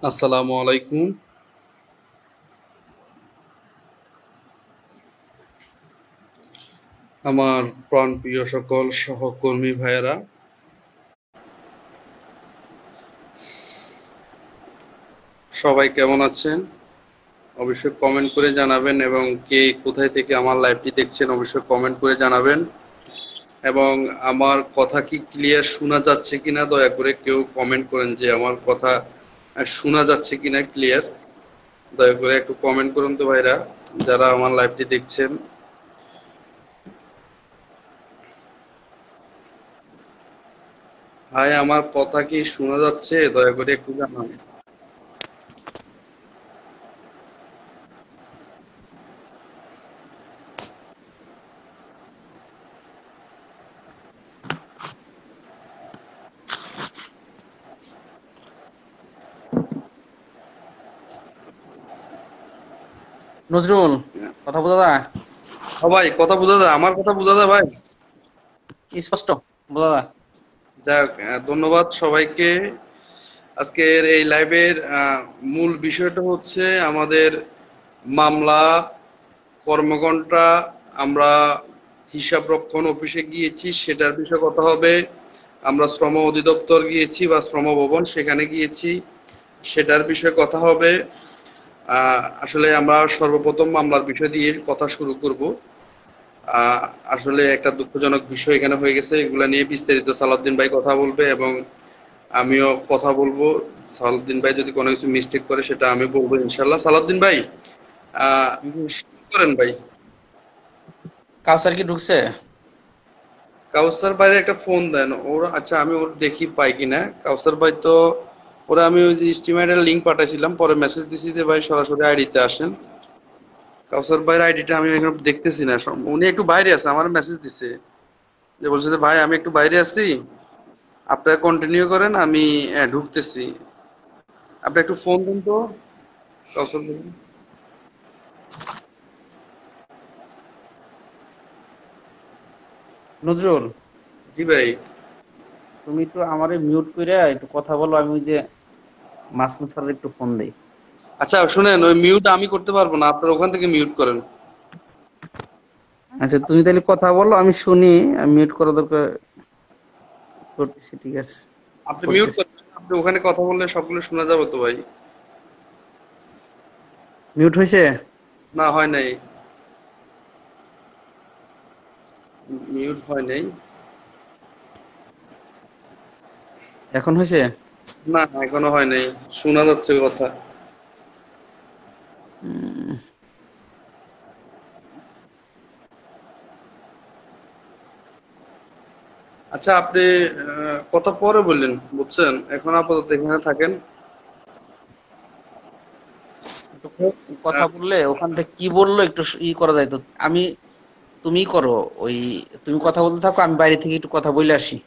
আসসালামু আলাইকুম। আমার প্রাণপ্রিয় সকল সহকর্মী ভাইয়েরা, সবাই কেমন আছেন? অবশ্যই কমেন্ট করে জানাবেন এবং কে কোথায় থেকে আমার লাইভটি দেখছেন অবশ্যই কমেন্ট করে জানাবেন। এবং আমার কথা কি ক্লিয়ার শোনা যাচ্ছে কিনা দয়া করে কেউ কমেন্ট করেন যে আমার কথা শোনা যাচ্ছে কিনা ক্লিয়ার। দয়া করে একটু কমেন্ট করুন তো ভাইরা, যারা আমার লাইভটি দেখছেন। ভাই আমার কথা কি শোনা যাচ্ছে? দয়া করে একটু জানান। নজরুল, কথা বোঝা যায়? ভাই কথা বোঝা যায়? আমার কথা বোঝা যায় ভাই? স্পষ্ট বোঝা যায়। যাক, ধন্যবাদ সবাইকে। আজকের এই লাইভের মূল বিষয়টা হচ্ছে আমাদের মামলা কর্মঘণ্টা। আমরা হিসাব রক্ষণ অফিসে গিয়েছি, সেটার বিষয়ে কথা হবে। আমরা শ্রম অধিদপ্তর গিয়েছি বা শ্রম ভবন, সেখানে গিয়েছি, সেটার বিষয়ে কথা হবে। আসলে আমরা সর্বপ্রথম মামলার বিষয় দিয়ে কথা শুরু করব। আহ, আসলে একটা দুঃখজনক বিষয় এখানে হয়ে গেছে, এগুলা নিয়ে বিস্তারিত সালাউদ্দিন ভাই কথা বলবে এবং আমিও কথা বলবো। সালাউদ্দিন ভাই যদি কোনো কিছু মিস্টেক করে সেটা আমি বলবো ইনশাল্লাহ। সালাউদ্দিন ভাই আহ শুরু করেন ভাই। কালচার কি ঢুকছে? কাউসার ভাইয়ের একটা ফোন দেন ওর। আচ্ছা, আমি ওর দেখি পাই কিনা। কাউসার ভাই তো ওরা, আমি ওই যে স্টিমেটের লিঙ্ক পাঠাইছিলাম, পরে মেসেজ দিছি যে ভাই সরাসরি আইডিতে আসেন। কাউসার ভাইয়ের আইডিটা আমি এখন দেখতেছি না, উনি একটু বাইরে আছে, আমার মেসেজ দিছে যে, বলছে যে ভাই আমি একটু বাইরে আছি, আপনারা কন্টিনিউ করেন, আমি ঢুকতেছি। আপনি একটু ফোন দিন তো কাউসার ভাই। নজরুল, জি ভাই। তুমি একটু আমারে মিউট করে একটু কথা বলো, আমি ওই যে মাসুম স্যারের একটু ফোন দেই। আচ্ছা শুনেন, ওই মিউট আমি করতে পারবো না, আপনারা ওখান থেকে মিউট করেন। আচ্ছা, তুমি তাহলে কথা বলো, আমি শুনি। আমি মিউট করা দরকার করতেছি, ঠিক আছে? আপনি মিউট করতেছি। করেন, আপনি ওখানে কথা বললে সবগুলো শোনা যাবে তো ভাই। মিউট হয়েছে? না, হয় নাই। মিউট হয় নাই। এখন হয়েছে? না, এখনো হয় নাই, শোনা যাচ্ছে কথা। উম, আচ্ছা, আপনি কথা পরে বললেন, বুঝছেন? এখন আপাতত এখানে থাকেন। একটু কথা আহ, বললে ওখান থেকে কি বললো একটু করা যায় তো। আমি, তুমি করো ওই, তুমি কথা বলতে থাকো, আমি বাইরে থেকে একটু কথা বলে আসি।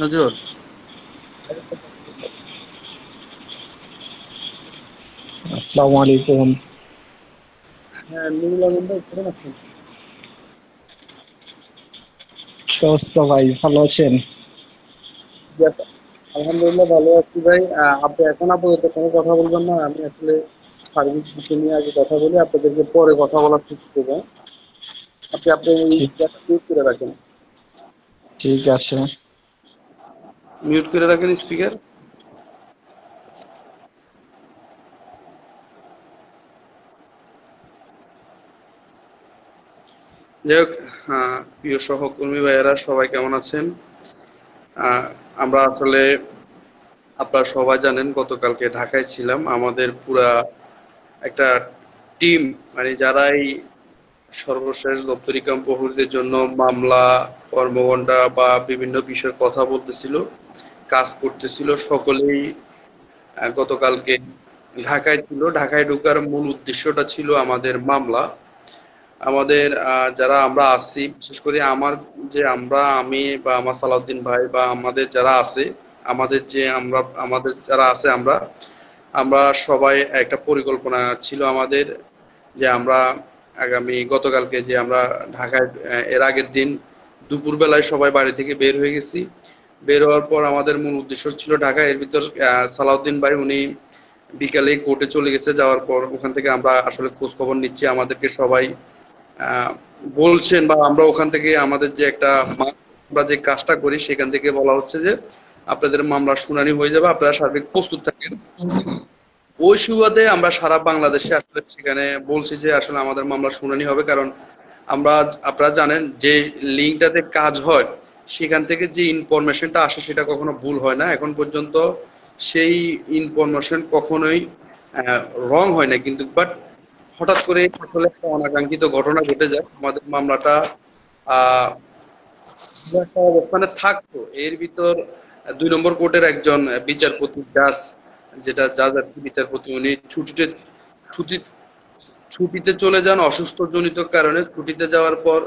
নজরুল, আসসালামু আলাইকুম। হ্যাঁ, নুরুল আলম ভাই কেমন আছেন? কি অবস্থা ভাই, ভালো আছেন? জি, আলহামদুলিল্লাহ ভালো আছি ভাই। আপনি এখন আপাতত কোনো কথা বলবেন না, আমি আসলে সার্ভিস বিষয় নিয়ে আগে কথা বলি, আপনাদেরকে পরে কথা বলার সুযোগ দেবো। আপনি আপনি এই ঠিক মিউট করে রাখেন। ঠিক আছে। মিউট করে রাখেন স্পিকার। যাই হোক, প্রিয় সহকর্মী ভাইয়েরা সবাই কেমন আছেন? আহ, আমরা আসলে, আপনারা সবাই জানেন, গতকালকে ঢাকায় ছিলাম। আমাদের পুরা একটা টিম, মানে যারা এই সর্বশেষ দপ্তরি কাম প্রহরীদের জন্য মামলা কর্মঘণ্টা বা বিভিন্ন বিষয়ে কথা বলতেছিল, কাজ করতেছিল, সকলেই গতকালকে ঢাকায় ছিল। ঢাকায় ঢোকার মূল উদ্দেশ্যটা ছিল আমাদের মামলা। আমাদের যারা আমরা আছি, বিশেষ করে আমার যে আমরা, আমি বা আমার সালাউদ্দিন ভাই বা আমাদের যারা আছে, আমাদের যে আমরা, আমাদের যারা আছে আমরা, আমরা সবাই একটা পরিকল্পনা ছিল আমাদের, যে আমরা আগামী গতকালকে যে আমরা ঢাকায় এর আগের দিন দুপুরবেলায় সবাই বাড়ি থেকে বের হয়ে গেছি। বের হওয়ার পর আমাদের মূল উদ্দেশ্য ছিল ঢাকা। এর ভিতর সালাউদ্দিন ভাই উনি বিকালে কোর্টে চলে গেছে। যাওয়ার পর ওখান থেকে আমরা আসলে খোঁজ খবর নিচ্ছি। আমাদেরকে সবাই আহ, বলছেন বা আমরা ওখান থেকে আমাদের যে একটা আমরা যে কাজটা করি সেখান থেকে বলা হচ্ছে যে আপনাদের মামলার শুনানি হয়ে যাবে, আপনারা সার্বিক প্রস্তুত থাকেন। ওই সুবাদে আমরা সারা বাংলাদেশে আসলে সেখানে বলছি যে আসলে আমাদের মামলা শুনানি হবে, কারণ আমরা আপনারা জানেন যে লিঙ্কটাতে কাজ হয় সেখান থেকে যে ইনফরমেশনটা আসে সেটা কখনো ভুল হয় না। এখন পর্যন্ত সেই ইনফরমেশন কখনোই রং হয় না, কিন্তু বাট হঠাৎ করে আসলে একটা অনাকাঙ্ক্ষিত ঘটনা ঘটে যায়। আমাদের মামলাটা আহ একটা অবস্থানে থাকতো, এর ভিতর ২ নম্বর কোর্টের একজন বিচারপতি জাজ, যেটা জাজ আর কি বিচারপতি, উনি ছুটি ছুটিতে চলে যান অসুস্থ জনিত কারণে। ছুটিতে যাওয়ার পর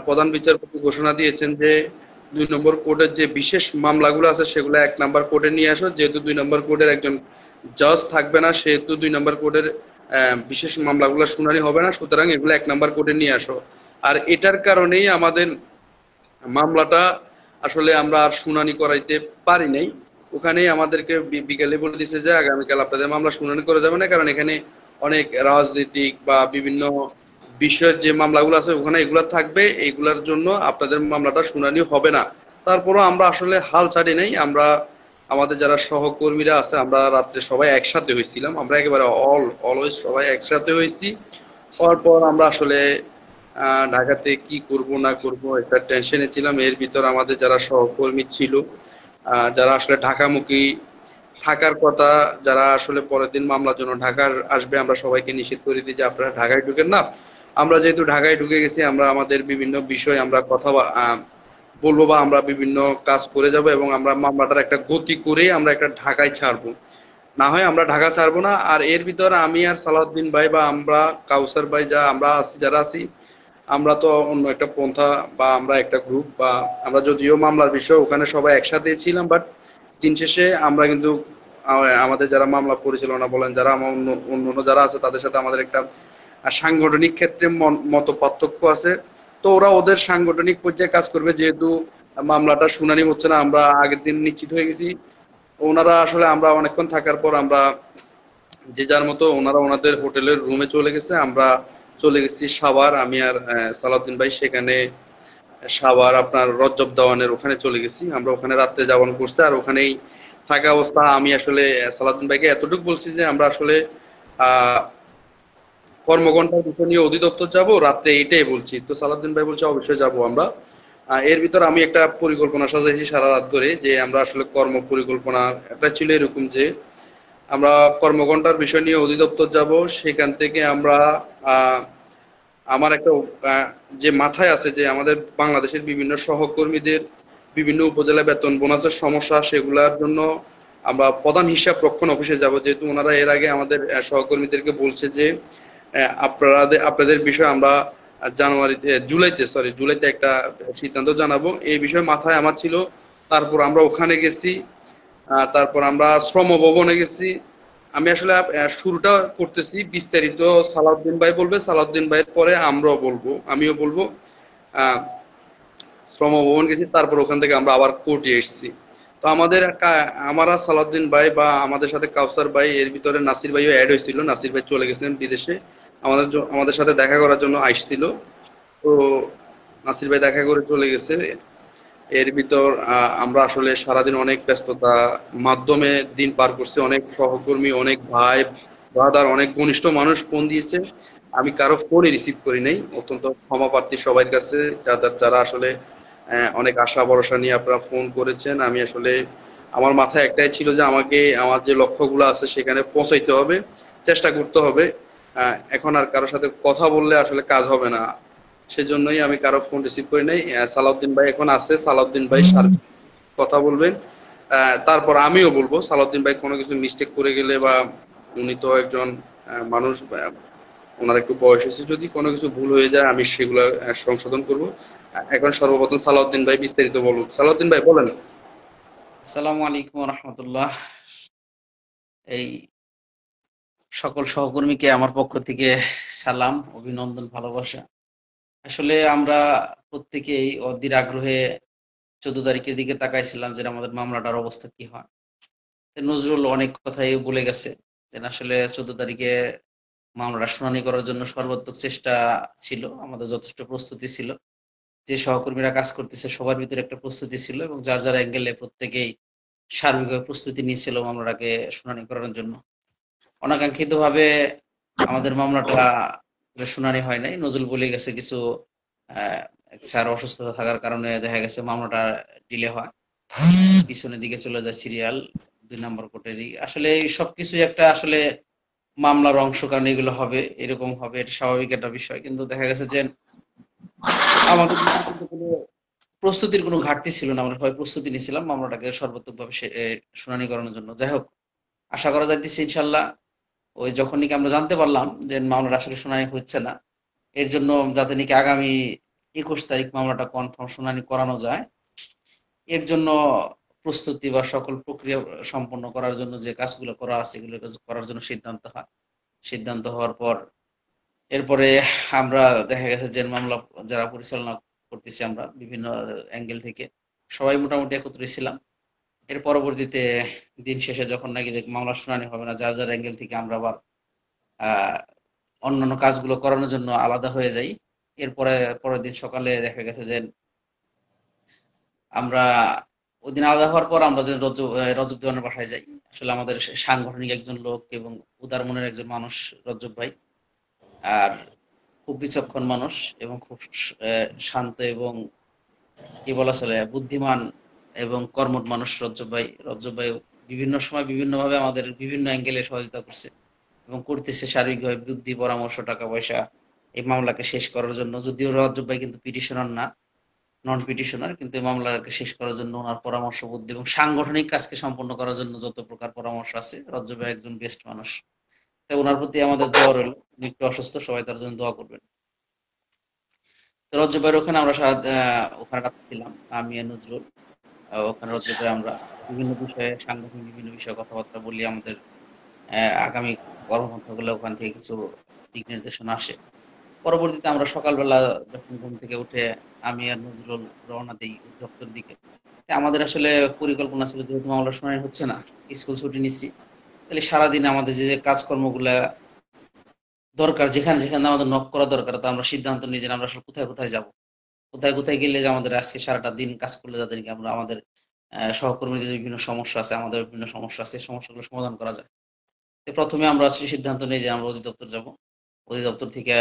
প্রধান বিচারপতি ঘোষণা দিয়েছেন যে ২ নম্বর কোর্টের যে বিশেষ মামলাগুলো আছে সেগুলো ১ নম্বর কোর্টে নিয়ে আসো। যেহেতু ২ নম্বর কোর্টের একজন জাজ থাকবে না, সেহেতু ২ নম্বর কোর্টের বিশেষ মামলাগুলো শুনানি হবে না, সুতরাং এগুলো ১ নম্বর কোর্টে নিয়ে আসো। আর এটার কারণেই আমাদের মামলাটা আসলে আমরা আর শুনানি করাইতে পারি নাই। ওখানেই আমাদেরকে বিকেলে বলে দিছে যে আগামীকাল আপনাদের মামলা শুনানি করা যাবে না, কারণ এখানে অনেক রাজনৈতিক বা বিভিন্ন বিষয়ের যে মামলাগুলো আছে ওখানে এগুলা থাকবে, এগুলার জন্য আপনাদের মামলাটা শুনানি হবে না। তারপরও আমরা আসলে হাল ছাড়ি নাই। আমরা আমাদের যারা সহকর্মীরা আছে আমরা রাত্রে সবাই একসাথে হয়েছিলাম, আমরা একেবারে অলওয়েজ সবাই একসাথে হয়েছি। হওয়ার পর আমরা আসলে ঢাকাতে কি করব না করব একটা টেনশনে ছিলাম। এর ভিতর আমাদের যারা সহকর্মী ছিল, যারা আসলে ঢাকামুখী থাকার কথা, যারা আসলে পরের দিন মামলার জন্য ঢাকার আসবে, আমরা সবাইকে নিষেধ করে দিই যে আপনারা ঢাকায় ঢুকেন না। আমরা যেহেতু ঢাকায় ঢুকে গেছি, আমরা আমাদের বিভিন্ন বিষয় আমরা কথা বলবো বা আমরা বিভিন্ন কাজ করে যাব, এবং আমরা মামলাটার একটা গতি করে আমরা একটা ঢাকায় ছাড়বো। না হয় আমরা ঢাকা ছাড়বো না। আর এর ভিতর আমি আর সালাউদ্দিন ভাই বা আমরা কাউসার ভাই যা আমরা আছি, যারা আছি, আমরা তো অন্য একটা পন্থা বা আমরা একটা গ্রুপ, বা আমরা যদিও মামলার বিষয় ওখানে সবাই একসাথে ছিলাম, বাট দিন শেষে আমরা কিন্তু আমাদের যারা মামলা পরিচালনা বলেন, যারা আমার অন্য অন্য যারা আছে তাদের সাথে আমাদের একটা সাংগঠনিক ক্ষেত্রে মত পার্থক্য আছে। তো ওরা ওদের সাংগঠনিক পর্যায়ে কাজ করবে, যেহেতু মামলাটা শুনানি হচ্ছে না, আমরা আগের দিন নিশ্চিত হয়ে গেছি। ওনারা আসলে আমরা অনেকক্ষণ থাকার পর আমরা যে যার মতো ওনারা ওনাদের হোটেলের রুমে চলে গেছে, আমরা চলে গেছি সাভার। আমি আর সালাউদ্দিন ভাই সেখানে সাভার আপনার রজ্জব দেওয়ানের ওখানে চলে গেছি। আমরা ওখানে রাত্রে যাপন করছি, আর ওখানেই থাকা অবস্থা আমি আসলে সালাউদ্দিন ভাইকে এতটুকু বলছি যে আমরা আসলে আহ কর্মঘণ্টার বিষয় নিয়ে অধিদপ্তর যাব রাত্রে, এইটাই বলছি। তো সালাউদ্দিন ভাই বলছে অবশ্যই যাব আমরা। এর ভিতর আমি একটা পরিকল্পনা সাজাইছি সারা রাত ধরে, যে আমরা আসলে কর্ম পরিকল্পনা একটা ছিল এরকম যে আমরা কর্মঘণ্টার বিষয় নিয়ে অধিদপ্তর যাব। সেখান থেকে আমরা আহ, আমার একটা যে মাথায় আছে যে আমাদের বাংলাদেশের বিভিন্ন সহকর্মীদের বিভিন্ন উপজেলা বেতন বোনাসের সমস্যা, সেগুলোর জন্য আমরা প্রধান হিসাব রক্ষণ অফিসে যাব। যেহেতু ওনারা এর আগে আমাদের সহকর্মীদেরকে বলছে যে আপনাদের বিষয়ে আমরা জুলাইতে একটা সিদ্ধান্ত জানাবো, এই বিষয়ে মাথায় আমার ছিল। তারপর আমরা ওখানে গেছি। তারপর আমরা শ্রম ভবনে গেছি। আমি আসলে শুরুটা করতেছি, বিস্তারিত সালাউদ্দিন ভাই বলবে, সালাউদ্দিন ভাইয়ের পরে আমরাও বলবো, আমিও বলবো। আহ শ্রম ভবন গেছি, তারপর ওখান থেকে আমরা আবার কোর্টে এসেছি। তো আমাদের আমরা সালাউদ্দিন ভাই বা আমাদের সাথে কাউসার ভাই, এর ভিতরে নাসির ভাইও অ্যাড হয়েছিল। নাসির ভাই চলে গেছেন বিদেশে, আমাদের সাথে দেখা করার জন্য আসছিল। তো নাসির ভাই দেখা করে চলে গেছে। এর ভিতর আমরা আসলে সারাদিন অনেক ব্যস্ততা মাধ্যমে দিন পার করছি। অনেক সহকর্মী, অনেক ভাই ব্রাদার, অনেক ঘনিষ্ঠ মানুষ ফোন দিয়েছে, আমি কারো ফোনই রিসিভ করি নাই। অত্যন্ত ক্ষমা প্রার্থী সবার কাছে, যারা আসলে অনেক আশা ভরসা নিয়ে আপনারা ফোন করেছেন। আমি আসলে আমার মাথায় একটাই ছিল যে আমাকে আমার যে লক্ষ্যগুলো আছে সেখানে পৌঁছাইতে হবে, চেষ্টা করতে হবে। এখন আর কারোর সাথে কথা বললে আসলে কাজ হবে না, সেজন্যই আমি কারো ফোন রিসিভ করি নাই। সালাউদ্দিন ভাই এখন আছে, সালাউদ্দিন ভাই কথা বলবেন। তারপর আমিও বলবো, সালাউদ্দিন ভাই কোনো কিছু মিস্টেক করে গেলে বা উনি তো একজন মানুষ, ওনার একটু বয়স হয়েছে, যদি কোনো কিছু ভুল হয়ে যায় আমি সেগুলো সংশোধন করব। এখন সর্বপ্রথম সালাউদ্দিন ভাই বিস্তারিত বলুন। সালাউদ্দিন ভাই বলেন। আসসালামু আলাইকুম রহমতুল্লাহ। এই সকল সহকর্মীকে আমার পক্ষ থেকে সালাম, অভিনন্দন, ভালোবাসা। আসলে আমরা প্রত্যেকেই অধীর আগ্রহে 14 তারিখের দিকে তাকাইছিলাম যে আমাদের মামলাটার অবস্থা কি হয়। নজরুল অনেক কথাই বলে গেছে যে আসলে 14 তারিখে মামলাটা শুনানি করার জন্য সর্বাত্মক চেষ্টা ছিল, আমাদের যথেষ্ট প্রস্তুতি ছিল, যে সহকর্মীরা কাজ করতেছে সবার ভিতরে একটা প্রস্তুতি ছিল এবং যার যার অ্যাঙ্গেলে প্রত্যেকেই সার্বিকভাবে প্রস্তুতি নিয়েছিল মামলাটাকে শুনানি করার জন্য। অনাকাঙ্ক্ষিত ভাবে আমাদের মামলাটা শুনানি হয় নাই। নজরুল বলে গেছে কিছু স্যার অসুস্থতা থাকার কারণে দেখা গেছে মামলাটা ডিলে হয়, পিছনের দিকে চলে যায় সিরিয়াল 2 নম্বর কোর্টেরই। আসলে এই সবকিছুই একটা আসলে মামলার অংশ, কারণ এগুলো হবে, এরকম হবে, এটা স্বাভাবিক একটা বিষয়। কিন্তু দেখা গেছে যে আমাদের কিন্তু কোনো প্রস্তুতির কোনো ঘাটতি ছিল না, আমরা সবাই প্রস্তুতি নিয়েছিলাম মামলাটাকে সর্বাত্মকভাবে শুনানি করানোর জন্য। যাই হোক, আশা করা যাইতেছে ইনশাল্লাহ ওই যখন নাকি আমরা জানতে পারলাম যে মামলাটা আসলে শুনানি হচ্ছে না, এর জন্য যাতে নাকি আগামী 21 তারিখ মামলাটা কনফার্ম শুনানি করানো যায়, এর জন্য প্রস্তুতি বা সকল প্রক্রিয়া সম্পন্ন করার জন্য যে কাজগুলো করা আছে এগুলো করার জন্য সিদ্ধান্ত হয়। সিদ্ধান্ত হওয়ার পর এরপরে আমরা দেখা গেছে যে মামলা যারা পরিচালনা করতেছি আমরা বিভিন্ন অ্যাঙ্গেল থেকে সবাই মোটামুটি একত্রে ছিলাম। এর পরবর্তীতে দিন শেষে যখন নাকি মামলা শুনানি হবে না, যার যার অ্যাঙ্গেল থেকে আমরা আবার আহ অন্যান্য কাজগুলো করানোর জন্য আলাদা হয়ে যাই। এরপরে পরের দিন সকালে দেখা গেছে যে আমরা ওই দিন আলাদা হওয়ার পর আমরা যে রজব দেওয়ানের বাসায় যাই। আসলে আমাদের সাংগঠনিক একজন লোক এবং উদার মনের একজন মানুষ রজব ভাই, আর খুব বিচক্ষণ মানুষ এবং খুব শান্ত এবং কি বলা চলে বুদ্ধিমান এবং কর্মঠ মানুষ রজব ভাই। রজব ভাই বিভিন্ন সময় বিভিন্ন ভাবে আমাদের বিভিন্ন অ্যাঙ্গেলে সহযোগিতা করছে এবং করতেছে সার্বিকভাবে বুদ্ধি পরামর্শ টাকা পয়সা এই মামলাকে শেষ করার জন্য। যদিও রজব ভাই কিন্তু পিটিশনার না, নন পিটিশনার, কিন্তু এই মামলাকে শেষ করার জন্য ওনার পরামর্শ বুদ্ধি এবং সাংগঠনিক কাজকে সম্পন্ন করার জন্য যত প্রকার পরামর্শ আছে, রজব ভাই একজন বেস্ট মানুষ। তাই ওনার প্রতি আমাদের দোয়া রইল। উনি একটু অসুস্থ, সবাই তার জন্য দোয়া করবেন। তো রজব ভাইয়ের ওখানে আমরা ওখানে ছিলাম, আমি আর নজরুল। ওখানে রজব ভাই আমরা বিভিন্ন বিষয়ে, সাংগঠনিক বিভিন্ন বিষয়ে কথাবার্তা বলি। আমাদের আগামী কর্মপন্থাগুলো ওখান থেকে কিছু দিক নির্দেশনা আসে। পরবর্তীতে আমরা সকালবেলা যখন ঘুম থেকে উঠে আমি আর নজরুল রওনা দিই অধিদপ্তরের দিকে। আমাদের আসলে পরিকল্পনা ছিল, যেহেতু মামলার শুনানি হচ্ছে না, স্কুল ছুটি নিচ্ছি, তাহলে সারাদিন আমাদের যে যে কাজকর্মগুলা দরকার, যেখানে যেখানে আমাদের নক করা দরকার, তা আমরা সিদ্ধান্ত নিই যে আমরা আসলে কোথায় কোথায় যাব, কোথায় কোথায় গেলে যে আমাদের আজকে সারাটা দিন কাজ করলে যাতে নাকি আমরা আমাদের সহকর্মীদের যে বিভিন্ন সমস্যা আছে, আমাদের বিভিন্ন সমস্যা আছে, এই সমস্যাগুলো সমাধান করা যায়। তো প্রথমে আমরা আসলে সিদ্ধান্ত নিই যে আমরা অধিদপ্তর যাব। অধিদপ্তর থেকে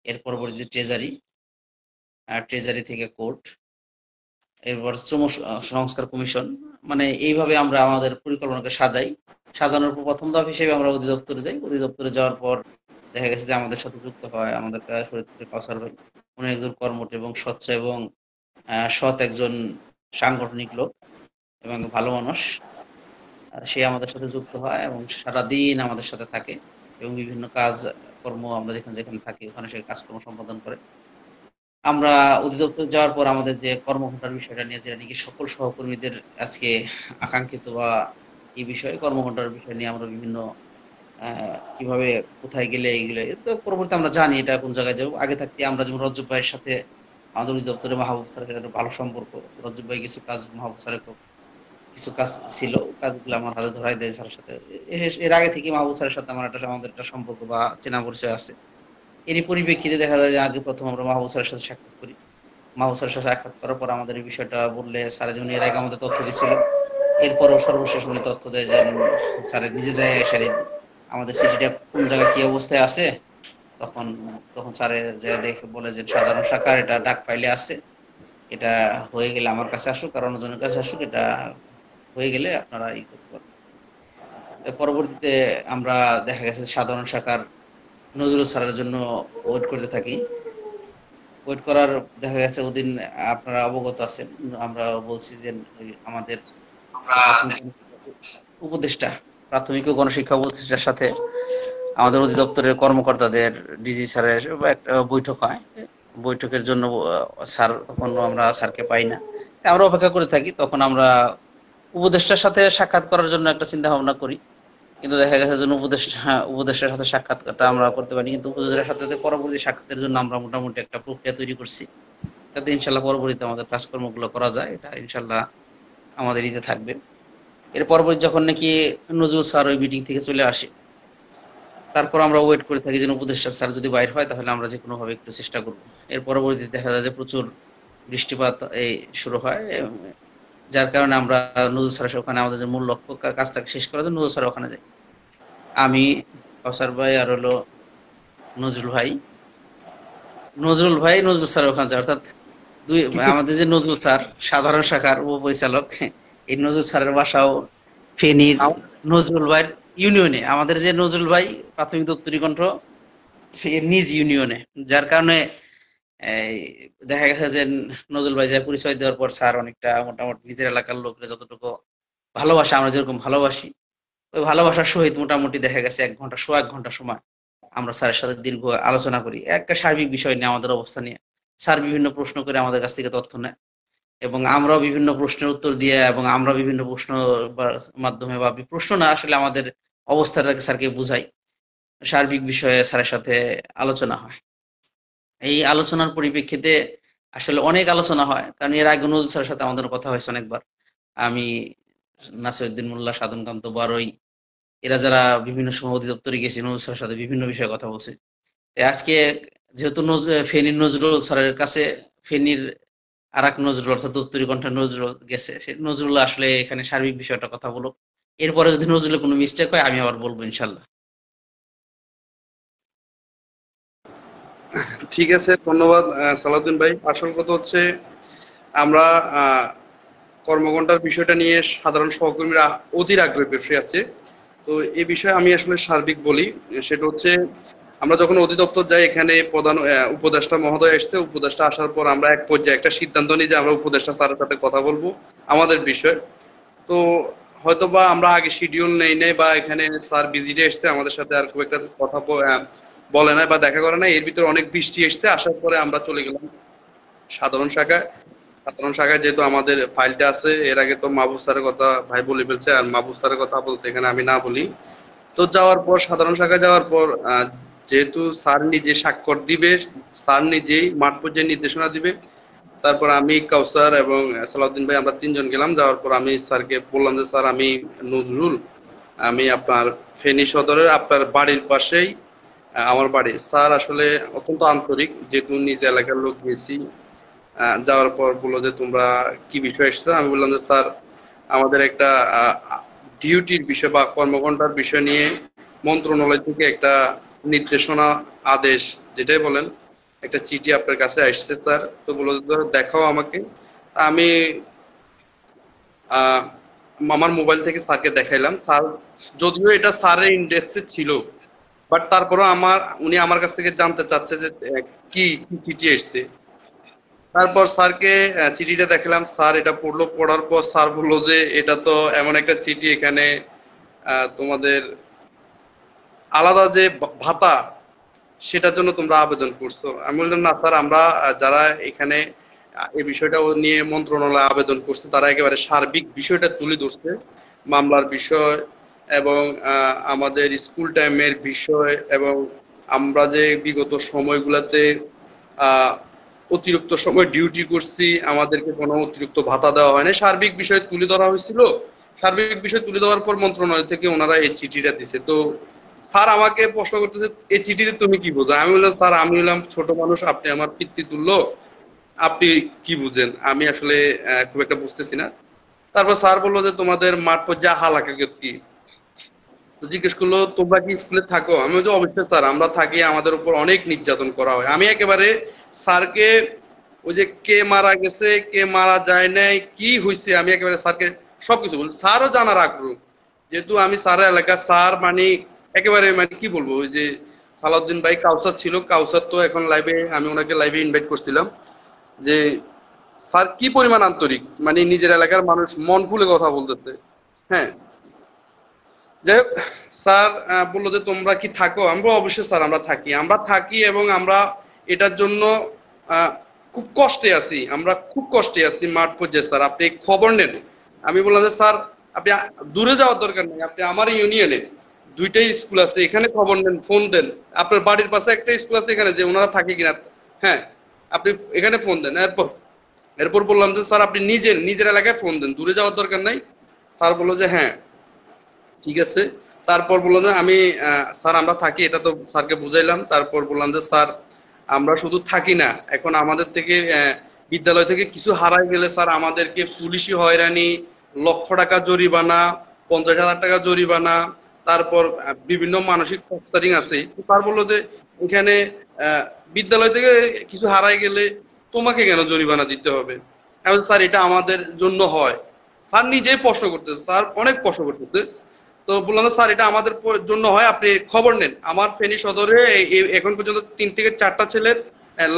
এর পরবর্তীতে ট্রেজারি, ট্রেজারি থেকে কোর্ট, এরপর শ্রম সংস্কার কমিশন। মানে এইভাবে আমরা আমাদের পরিকল্পনাকে সাজাই। সাজানোর পর প্রথম ধাপ হিসেবে আমরা অধিদপ্তরে যাই। অধিদপ্তরে যাওয়ার পর দেখা গেছে যে আমাদের সাথে যুক্ত হয় আমাদের শরীয়তপুরের কাউসার ভাই। উনি একজন কর্মঠ এবং স্বচ্ছ এবং সৎ একজন সাংগঠনিক লোক এবং ভালো মানুষ। সে আমাদের সাথে যুক্ত হয় এবং সারাদিন আমাদের সাথে থাকে এবং বিভিন্ন কাজ কর্ম আমরা যেখানে যেখানে থাকি ওখানে সে কাজকর্ম সম্পাদন করে। আমরা অধিদপ্তর যাওয়ার পর আমাদের যে কর্মঘণ্টার বিষয়টা নিয়ে, যেটা নাকি সকল সহকর্মীদের আজকে আকাঙ্ক্ষিত, বা এই বিষয়ে কর্মঘণ্টার বিষয় নিয়ে আমরা বিভিন্ন কিভাবে কোথায় গেলে এইগুলো তো পরবর্তী আমরা জানি এটা কোন জায়গায় যাবো। আগে থাকতে আমরা যেমন রজব ভাইয়ের সাথে আমাদের অধিদপ্তরে মাহবুব স্যারের একটা ভালো সম্পর্ক। রজব ভাই কিছু কাজ মাহবুব স্যারের কিছু কাজ ছিল, কাজগুলো আমার হাতে ধরাই দেয় স্যারের সাথে। এর আগে থেকে মাহবুব স্যারের সাথে আমাদের একটা সম্পর্ক বা চেনা পরিচয় আছে। এরই পরিপ্রেক্ষিতে দেখা যায় যে আগে প্রথম আমরা মাহবুব স্যারের সাথে সাক্ষাৎ করি। মাহবুব স্যারের সাথে সাক্ষাৎ করার পর আমাদের এই বিষয়টা বললে স্যার যেমন এর আগে আমাদের তথ্য দিছিল, এরপরও সর্বশেষ উনি তথ্য দেয় যে স্যারের নিজে যায় এসে আমাদের চিঠিটা কোন জায়গায় কি অবস্থায় আছে। তখন তখন স্যারে যে দেখে বলে যে সাধারণ শাখার এটা ডাক ফাইলে আছে, এটা হয়ে গেলে আমার কাছে আসুক, কারণ অন্যজনের কাছে আসুক, এটা হয়ে গেলে আপনারা ই করতে পারবেন। পরবর্তীতে আমরা দেখা গেছে সাধারণ শাখার নজরুল স্যারের জন্য ওয়েট করতে থাকি। ওয়েট করার দেখা গেছে ওদিন আপনারা অবগত আছেন, আমরা বলছি যে আমাদের যে প্রাথমিক উপদেষ্টা, প্রাথমিক ও গণশিক্ষা উপদেষ্টার সাথে আমাদের অধিদপ্তরের কর্মকর্তাদের ডিজি স্যারের একটা বৈঠক হয়। বৈঠকের জন্য স্যার, তখন আমরা স্যারকে পাই না, আমরা অপেক্ষা করে থাকি। তখন আমরা উপদেষ্টার সাথে সাক্ষাৎ করার জন্য একটা চিন্তা ভাবনা করি, কিন্তু দেখা গেছে যে উপদেষ্টার সাথে সাক্ষাৎটা আমরা করতে পারি, কিন্তু উপদেষ্টার সাথে পরবর্তী সাক্ষাতের জন্য আমরা মোটামুটি একটা প্রক্রিয়া তৈরি করছি। যাতে ইনশাল্লাহ পরবর্তীতে আমাদের কাজকর্মগুলো করা যায়, এটা ইনশাল্লাহ আমাদের ইতে থাকবে। এর পরবর্তী যখন নাকি নজরুল স্যার ওই মিটিং থেকে চলে আসে, তারপর আমরা ওয়েট করে থাকি যে উপদেষ্টা স্যার যদি বাইর হয় তাহলে আমরা যে কোনো ভাবে একটু চেষ্টা করব। এর পরবর্তীতে দেখা যায় যে প্রচুর বৃষ্টিপাত এই শুরু হয়, যার কারণে আমরা নজরুল স্যারের ওখানে আমাদের যে মূল লক্ষ্য কাজটাকে শেষ করার জন্য নজরুল স্যারের ওখানে যাই। আমি, কাউসার ভাই আর হলো নজরুল ভাই, নজরুল স্যারের ওখানে যায়, অর্থাৎ দুই আমাদের যে নজরুল স্যার সাধারণ শাখার উপপরিচালক, এই নজরুল স্যারের বাসাও ফেনীর নজরুল ভাইয়ের ইউনিয়নে। আমাদের যে নজরুল ভাই প্রাথমিক দপ্তরি কণ্ঠ নিজ ইউনিয়নে, যার কারণে এই দেখা গেছে যে নজরুল ভাই যা পরিচয় দেওয়ার পর স্যার অনেকটা মোটামুটি নিজের এলাকার লোকরা যতটুকু ভালোবাসা, আমরা যেরকম ভালোবাসি ওই ভালোবাসার সহিত মোটামুটি দেখা গেছে 1 ঘন্টা সময় আমরা স্যারের সাথে দীর্ঘ আলোচনা করি একটা সার্বিক বিষয় নিয়ে, আমাদের অবস্থা নিয়ে। স্যার বিভিন্ন প্রশ্ন করে আমাদের কাছ থেকে তথ্য নেয় এবং আমরাও বিভিন্ন প্রশ্নের উত্তর দিয়ে এবং আমরা বিভিন্ন প্রশ্ন মাধ্যমে বা প্রশ্ন না আসলে আমাদের অবস্থাটাকে স্যারকে বুঝাই, সার্বিক বিষয়ে স্যারের সাথে আলোচনা হয়। এই আলোচনার পরিপ্রেক্ষিতে আসলে অনেক আলোচনা হয়, কারণ এর আগে নজরুল স্যারের সাথে আমাদের কথা হয়েছে অনেকবার। আমি, নাসিরউদ্দিন মোল্লা, সাধনকান্ত বারৈ, এরা যারা বিভিন্ন সময় অধিদপ্তরে গেছি নজরুল স্যারের সাথে বিভিন্ন বিষয়ে কথা বলছে। আজকে যেহেতু ফেনীর নজরুল স্যারের কাছে ফেনীর আর এক নজরুল অর্থাৎ দপ্তরি কণ্ঠের নজরুল গেছে, সে নজরুল আসলে এখানে সার্বিক বিষয়টা কথা বলো, এরপরে যদি নজরুলের কোনো মিস্টেক হয় আমি আবার বলবো ইনশাল্লাহ। ঠিক আছে, ধন্যবাদ সালাউদ্দিন ভাই। আসল কথা হচ্ছে আমরা কর্মঘণ্টার বিষয়টা নিয়ে সাধারণ সহকর্মীরা অধীর আগ্রহে বসে আছে। তো এই বিষয়ে আমি আসলে সার্বিক বলি, সেটা হচ্ছে আমরা যখন অধিদপ্তর যাই, এখানে প্রধান উপদেষ্টা মহোদয় এসছে, উপদেষ্টা আসার পর আমরা এক পর্যায়ে একটা সিদ্ধান্ত নিই যে আমরা উপদেষ্টা স্যারের সাথে কথা বলবো আমাদের বিষয়। তো হয়তোবা আমরা আগে শিডিউল নেই নাই বা এখানে স্যার ভিজিটে এসছে, আমাদের সাথে আর খুব একটা কথা বলে নাই বা দেখা করে নাই। এর ভিতরে অনেক বৃষ্টি এসছে, আসার পরে আমরা চলে গেলাম সাধারণ শাখায়। সাধারণ শাখায় যেহেতু আমাদের ফাইলটা আছে, এর আগে তো মাহবুব স্যারের কথা ভাই বলে ফেলছে, আর মাহবুব স্যারের কথা বলতে এখানে আমি না বলি। তো যাওয়ার পর সাধারণ শাখায় যাওয়ার পর যেহেতু স্যার নিজে স্বাক্ষর দিবে, স্যার নিজেই মাঠ পর্যায়ে নির্দেশনা দিবে। তারপর আমি, কাউসার এবং সালাউদ্দিন ভাই আমরা তিনজন গেলাম। যাওয়ার পর আমি স্যারকে বললাম যে স্যার আমি নজরুল, আমি আপনার ফেনী সদরের আপনার বাড়ির পাশেই আমার বাড়ি। স্যার আসলে অত্যন্ত আন্তরিক, যেহেতু নিজ এলাকার লোক গেছি। যাওয়ার পর বললো যে তোমরা কি বিষয় এসছো। আমি বললাম যে স্যার আমাদের একটা ডিউটির বিষয় বা কর্মঘণ্টার বিষয় নিয়ে মন্ত্রণালয় থেকে একটা নির্দেশনা, আদেশ যেটাই বলেন, একটা চিঠি আপনার কাছে আসছে স্যার। তো বললো দেখাও আমাকে। আমি আমার মোবাইল থেকে স্যারকে দেখাইলাম। স্যার যদিও এটা স্যারের ইন্ডেক্সে ছিল, বাট তারপরেও উনি আমার কাছ থেকে জানতে চাচ্ছে যে কি কি চিঠি এসছে। তারপর স্যারকে চিঠিটা দেখালাম। স্যার এটা পড়লো, পড়ার পর স্যার বললো যে এটা তো এমন একটা চিঠি, এখানে তোমাদের আলাদা যে ভাতা সেটার জন্য তোমরা আবেদন করছো। আমি বললাম না স্যার, আমরা যারা এখানে এই বিষয়টা নিয়ে মন্ত্রণালয়ে আবেদন করছে তারা একেবারে সার্বিক বিষয়টা তুলে ধরছে, মামলার বিষয় এবং আমাদের স্কুল টাইমের বিষয়, এবং আমরা যে বিগত সময়গুলোতে অতিরিক্ত সময় ডিউটি করছি, আমাদেরকে কোনো অতিরিক্ত ভাতা দেওয়া হয় না, সার্বিক বিষয় তুলে ধরা হয়েছিল। সার্বিক বিষয় তুলে দেওয়ার পর মন্ত্রণালয় থেকে ওনারা এই চিঠিটা দিছে। তো স্যার আমাকে প্রশ্ন করতেছে এই চিঠিতে তুমি কি বোঝো। আমি বললাম স্যার আমি হলাম ছোট মানুষ, আপনি আমার পিতৃতুল্য, আপনি কি বুঝেন, আমি আসলে খুব একটা বুঝতেছি না। তারপর স্যার বললো যে তোমাদের মাঠ পর্যায়ে হালাকাগত কি। তো জিজ্ঞেস করলো তোমরা কি স্কুলে থাকো। আমি বলছি অবশ্যই স্যার আমরা থাকি, আমাদের উপর অনেক নির্যাতন করা হয়। আমি একেবারে স্যারকে ওই যে কে মারা গেছে, কে মারা যায় নাই, কি হয়েছে, আমি একেবারে স্যারকে সবকিছু বলছি। স্যারও জানার আগ্রহ, যেহেতু আমি স্যারের এলাকা। স্যার মানে একেবারে মানে কি বলবো, ওই যে সালাউদ্দিন ভাই কাউসার ছিল, কাউসার তো এখন লাইভে, আমি ওনাকে লাইভে ইনভাইট করছিলাম যে স্যার কি পরিমাণ আন্তরিক, মানে নিজের এলাকার মানুষ মন খুলে কথা বলতেছে। হ্যাঁ, যাই হোক, স্যার বললো যে তোমরা কি থাকো। আমরা অবশ্যই স্যার আমরা থাকি, এবং আমরা এটার জন্য আহ, খুব কষ্টে আছি, আমরা খুব কষ্টে আছি মাঠ পর্যায়ে। স্যার আপনি খবর নেন। আমি বললাম যে স্যার আপনি দূরে যাওয়ার দরকার নেই, আপনি আমার ইউনিয়নে দুইটাই স্কুল আছে, এখানে খবর নেন, ফোন দেন। আপনার বাড়ির পাশে একটা স্কুল আছে, এখানে যে ওনারা থাকে কিনা। হ্যাঁ, আপনি এখানে ফোন দেন। এরপর এরপর বললাম যে স্যার আপনি নিজের এলাকায় ফোন দেন, দূরে যাওয়ার দরকার নাই। স্যার বললো যে হ্যাঁ ঠিক আছে। তারপর বললো যে আমি স্যার আমরা থাকি, এটা তো স্যারকে বুঝাইলাম। তারপর বললাম যে স্যার আমরা শুধু থাকি না, এখন আমাদের থেকে বিদ্যালয় থেকে কিছু হারাই গেলে স্যার আমাদেরকে পুলিশি হয়রানি, লক্ষ টাকা জরিমানা, 50,000 টাকা জরিমানা, তারপর বিভিন্ন মানসিক টর্চারিং আছে। তো স্যার বললো যে এখানে আহ, বিদ্যালয় থেকে কিছু হারাই গেলে তোমাকে কেন জরিমানা দিতে হবে? আমি বলছি, স্যার এটা আমাদের জন্য হয়। স্যার নিজেই প্রশ্ন করতেছে, স্যার অনেক প্রশ্ন করতেছে। তো বললাম স্যার এটা আমাদের জন্য হয়, আপনি খবর নেন। আমার ফেনী সদরে এখন পর্যন্ত 3 থেকে 4টা ছেলের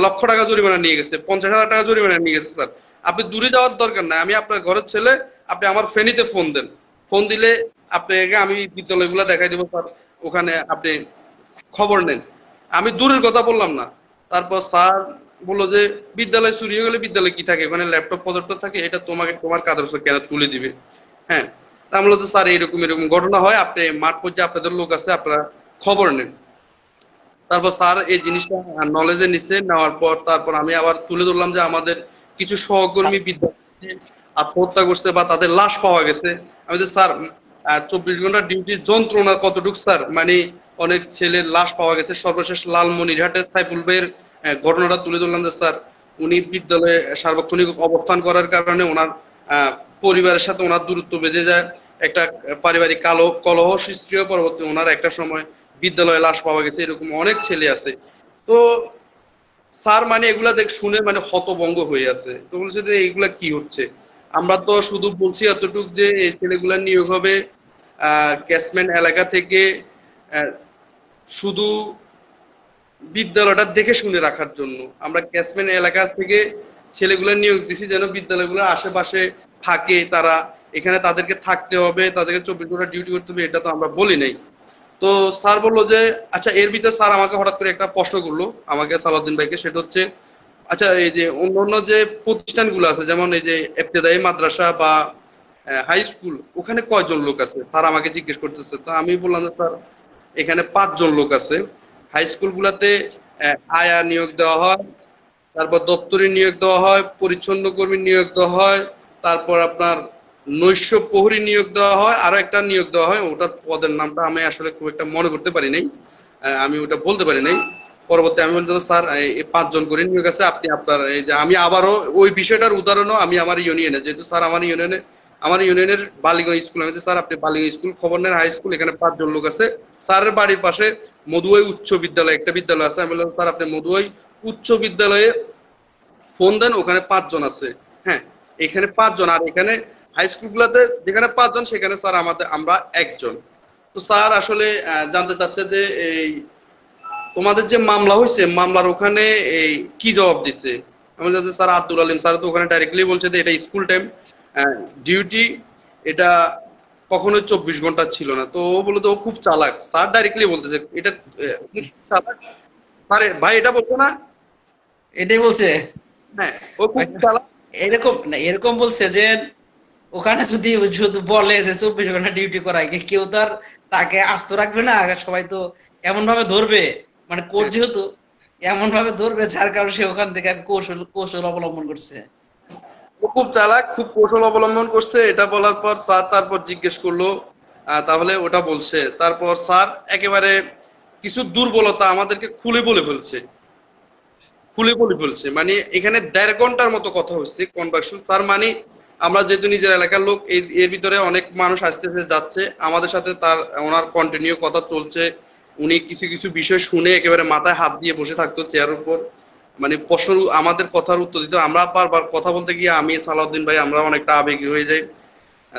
লক্ষ টাকা জরিমানা নিয়ে গেছে, 50,000 টাকা জরিমানা নিয়ে গেছে। স্যার আপনি দূরে যাওয়ার দরকার নাই, আমি আপনার ঘরের ছেলে, আপনি আমার ফেনীতে ফোন দেন। ফোন দিলে আপনাকে আমি বিদ্যালয়গুলো দেখাই দেবো স্যার, ওখানে আপনি খবর নেন। আমি দূরের কথা বললাম না। তারপর স্যার বললো যে বিদ্যালয় চুরি হয়ে গেলে বিদ্যালয়ে কি থাকে, ওখানে ল্যাপটপ পদার্থ থাকে, এটা তোমার কাদের উপর কেন তুলে দিবে? হ্যাঁ। তা আমি বললাম স্যার এরকম এরকম ঘটনা হয়, আপনি মাঠ পর্যায়ে আপনাদের লোক আছে, আপনারা খবর নেন। তারপর স্যার এই জিনিসটা নলেজে নিচ্ছে, নেওয়ার পর তারপর আমি আবার তুলে ধরলাম যে আমাদের কিছু সহকর্মী বিদ্যালয়ে আত্মহত্যা করছে বা তাদের লাশ পাওয়া গেছে। আমি যে স্যার 24 ঘন্টা ডিউটির যন্ত্রণা কতটুকু স্যার, মানে অনেক ছেলের লাশ পাওয়া গেছে। সর্বশেষ লালমনিরহাটে সাইফুল ভাইয়ের ঘটনাটা তুলে ধরলাম যে স্যার উনি বিদ্যালয়ে সার্বক্ষণিক অবস্থান করার কারণে ওনার পরিবারের সাথে ওনার দূরত্ব বেজে যায়, একটা পারিবারিক কলহ সৃষ্টি হয়ে পরবর্তী ওনার একটা সময় বিদ্যালয়ে লাশ পাওয়া গেছে। এরকম অনেক ছেলে আছে। তো স্যার মানে এগুলা দেখ শুনে মানে হতভম্ব হয়ে আছে। তো বলছে যে এইগুলা কি হচ্ছে? আমরা তো শুধু বলছি এতটুক যে এই ছেলেগুলা নিয়োগ হবে ক্যাশমেন্ট এলাকা থেকে, আহ, শুধু বিদ্যালয়টা দেখে শুনে রাখার জন্য। আমরা ক্যাশমেন্ট এলাকা থেকে ছেলেগুলো নিয়োগ দিছি যেন বিদ্যালয়গুলো আশেপাশে থাকে, তারা এখানে তাদেরকে থাকতে হবে, তাদেরকে 24 ঘন্টা ডিউটি করতে হবে, এটা তো আমরা বলি নাই। তো স্যার বললো যে আচ্ছা, এর ভিতরে স্যার আমাকে হঠাৎ করে একটা প্রশ্ন করলো, আমাকে সালাউদ্দিন ভাইকে। সেটা হচ্ছে আচ্ছা এই যে অন্যান্য যে প্রতিষ্ঠানগুলো আছে, যেমন এই যে ইবতেদায়ী মাদ্রাসা বা হাই স্কুল, ওখানে কয়জন লোক আছে? স্যার আমাকে জিজ্ঞেস করতেছে। তো আমি বললাম যে স্যার এখানে 5 জন লোক আছে। হাই স্কুল গুলাতে আয়া নিয়োগ দেওয়া হয়, তারপর দপ্তরি নিয়োগ দেওয়া হয়, পরিচ্ছন্ন কর্মী নিয়োগ দেওয়া হয়, তারপর আপনার নৈশ প্রহরী নিয়োগ দেওয়া হয়, আরো একটা নিয়োগ দেওয়া হয়, ওটার পদের নামটা আমি আসলে খুব একটা মনে করতে পারি নাই, আমি ওটা বলতে পারি নাই। পরবর্তী আমি বললাম স্যার এই 5 জন করে নিয়োগ আছে, আপনি আপনার এই যে আমি আবারও ওই বিষয়টার উদাহরণও আমি আমার ইউনিয়নে, যেহেতু স্যার আমার ইউনিয়নের বালিগঞ্জ স্কুল, আমি স্যার আপনি বালিগঞ্জ স্কুল খবর নেন, হাই স্কুল, এখানে 5 জন লোক আছে। স্যারের বাড়ির পাশে মধুয়াই উচ্চ বিদ্যালয় একটা বিদ্যালয় আছে। আমি বললাম স্যার আপনি মধুয়াই উচ্চ বিদ্যালয়ে ফোন দেন, ওখানে 5 জন আছে। হ্যাঁ, এখানে 5 জন, আর এখানে হাই স্কুল গুলাতে যেখানে 5 জন সেখানে স্যার আমরা 1 জন। তো স্যার আসলে জানতে চাচ্ছে যে এই তোমাদের যে মামলা হয়েছে, মামলার ওখানে এই কি জবাব দিচ্ছে? আমি বলছি স্যার আব্দুল আলিম স্যার তো ওখানে ডাইরেক্টলি বলছে যে এটা স্কুল টাইম ডিউটি, এটা কখনোই 24 ঘন্টা ছিল না। তো ও বলে তো ও খুব চালাক, স্যার ডাইরেক্টলি বলতেছে এটা উনি খুব চালাক। আরে ভাই এটা বলছো না? এটাই বলছে। হ্যাঁ, ও খুব চালাক। এরকম না, এরকম বলছে যে ওখানে যদি শুধু বলে যে 24 ঘন্টা ডিউটি করায়, কেউ তো আর তাকে আস্ত রাখবে না। সবাই তো এমন ভাবে ধরবে, মানে কোর্ট হ্যাঁ, যেহেতু এমন ভাবে ধরবে, যার কারণে সে ওখান থেকে কৌশল কৌশল অবলম্বন করছে। ও খুব চালাক, খুব কৌশল অবলম্বন করছে। এটা বলার পর স্যার তারপর জিজ্ঞেস করলো তাহলে ওটা বলছে। তারপর স্যার একেবারে কিছু দুর্বলতা আমাদেরকে খুলে বলে ফেলছে, মানে এখানে 1.5 ঘন্টার মতো কথা হচ্ছে কনভার্সেশন স্যার। মানে আমরা যেহেতু নিজের এলাকার লোক, এর ভিতরে অনেক মানুষ আসতেছে যাচ্ছে আমাদের সাথে, ওনার কন্টিনিউ কথা চলছে। উনি কিছু কিছু বিষয় শুনে একেবারে মাথায় হাত দিয়ে বসে থাকতো চেয়ারের উপর, মানে প্রশ্ন আমাদের কথার উত্তর দিত। আমরা বারবার কথা বলতে গিয়ে আমি সালাউদ্দিন ভাই আমরা অনেকটা আবেগী হয়ে যাই।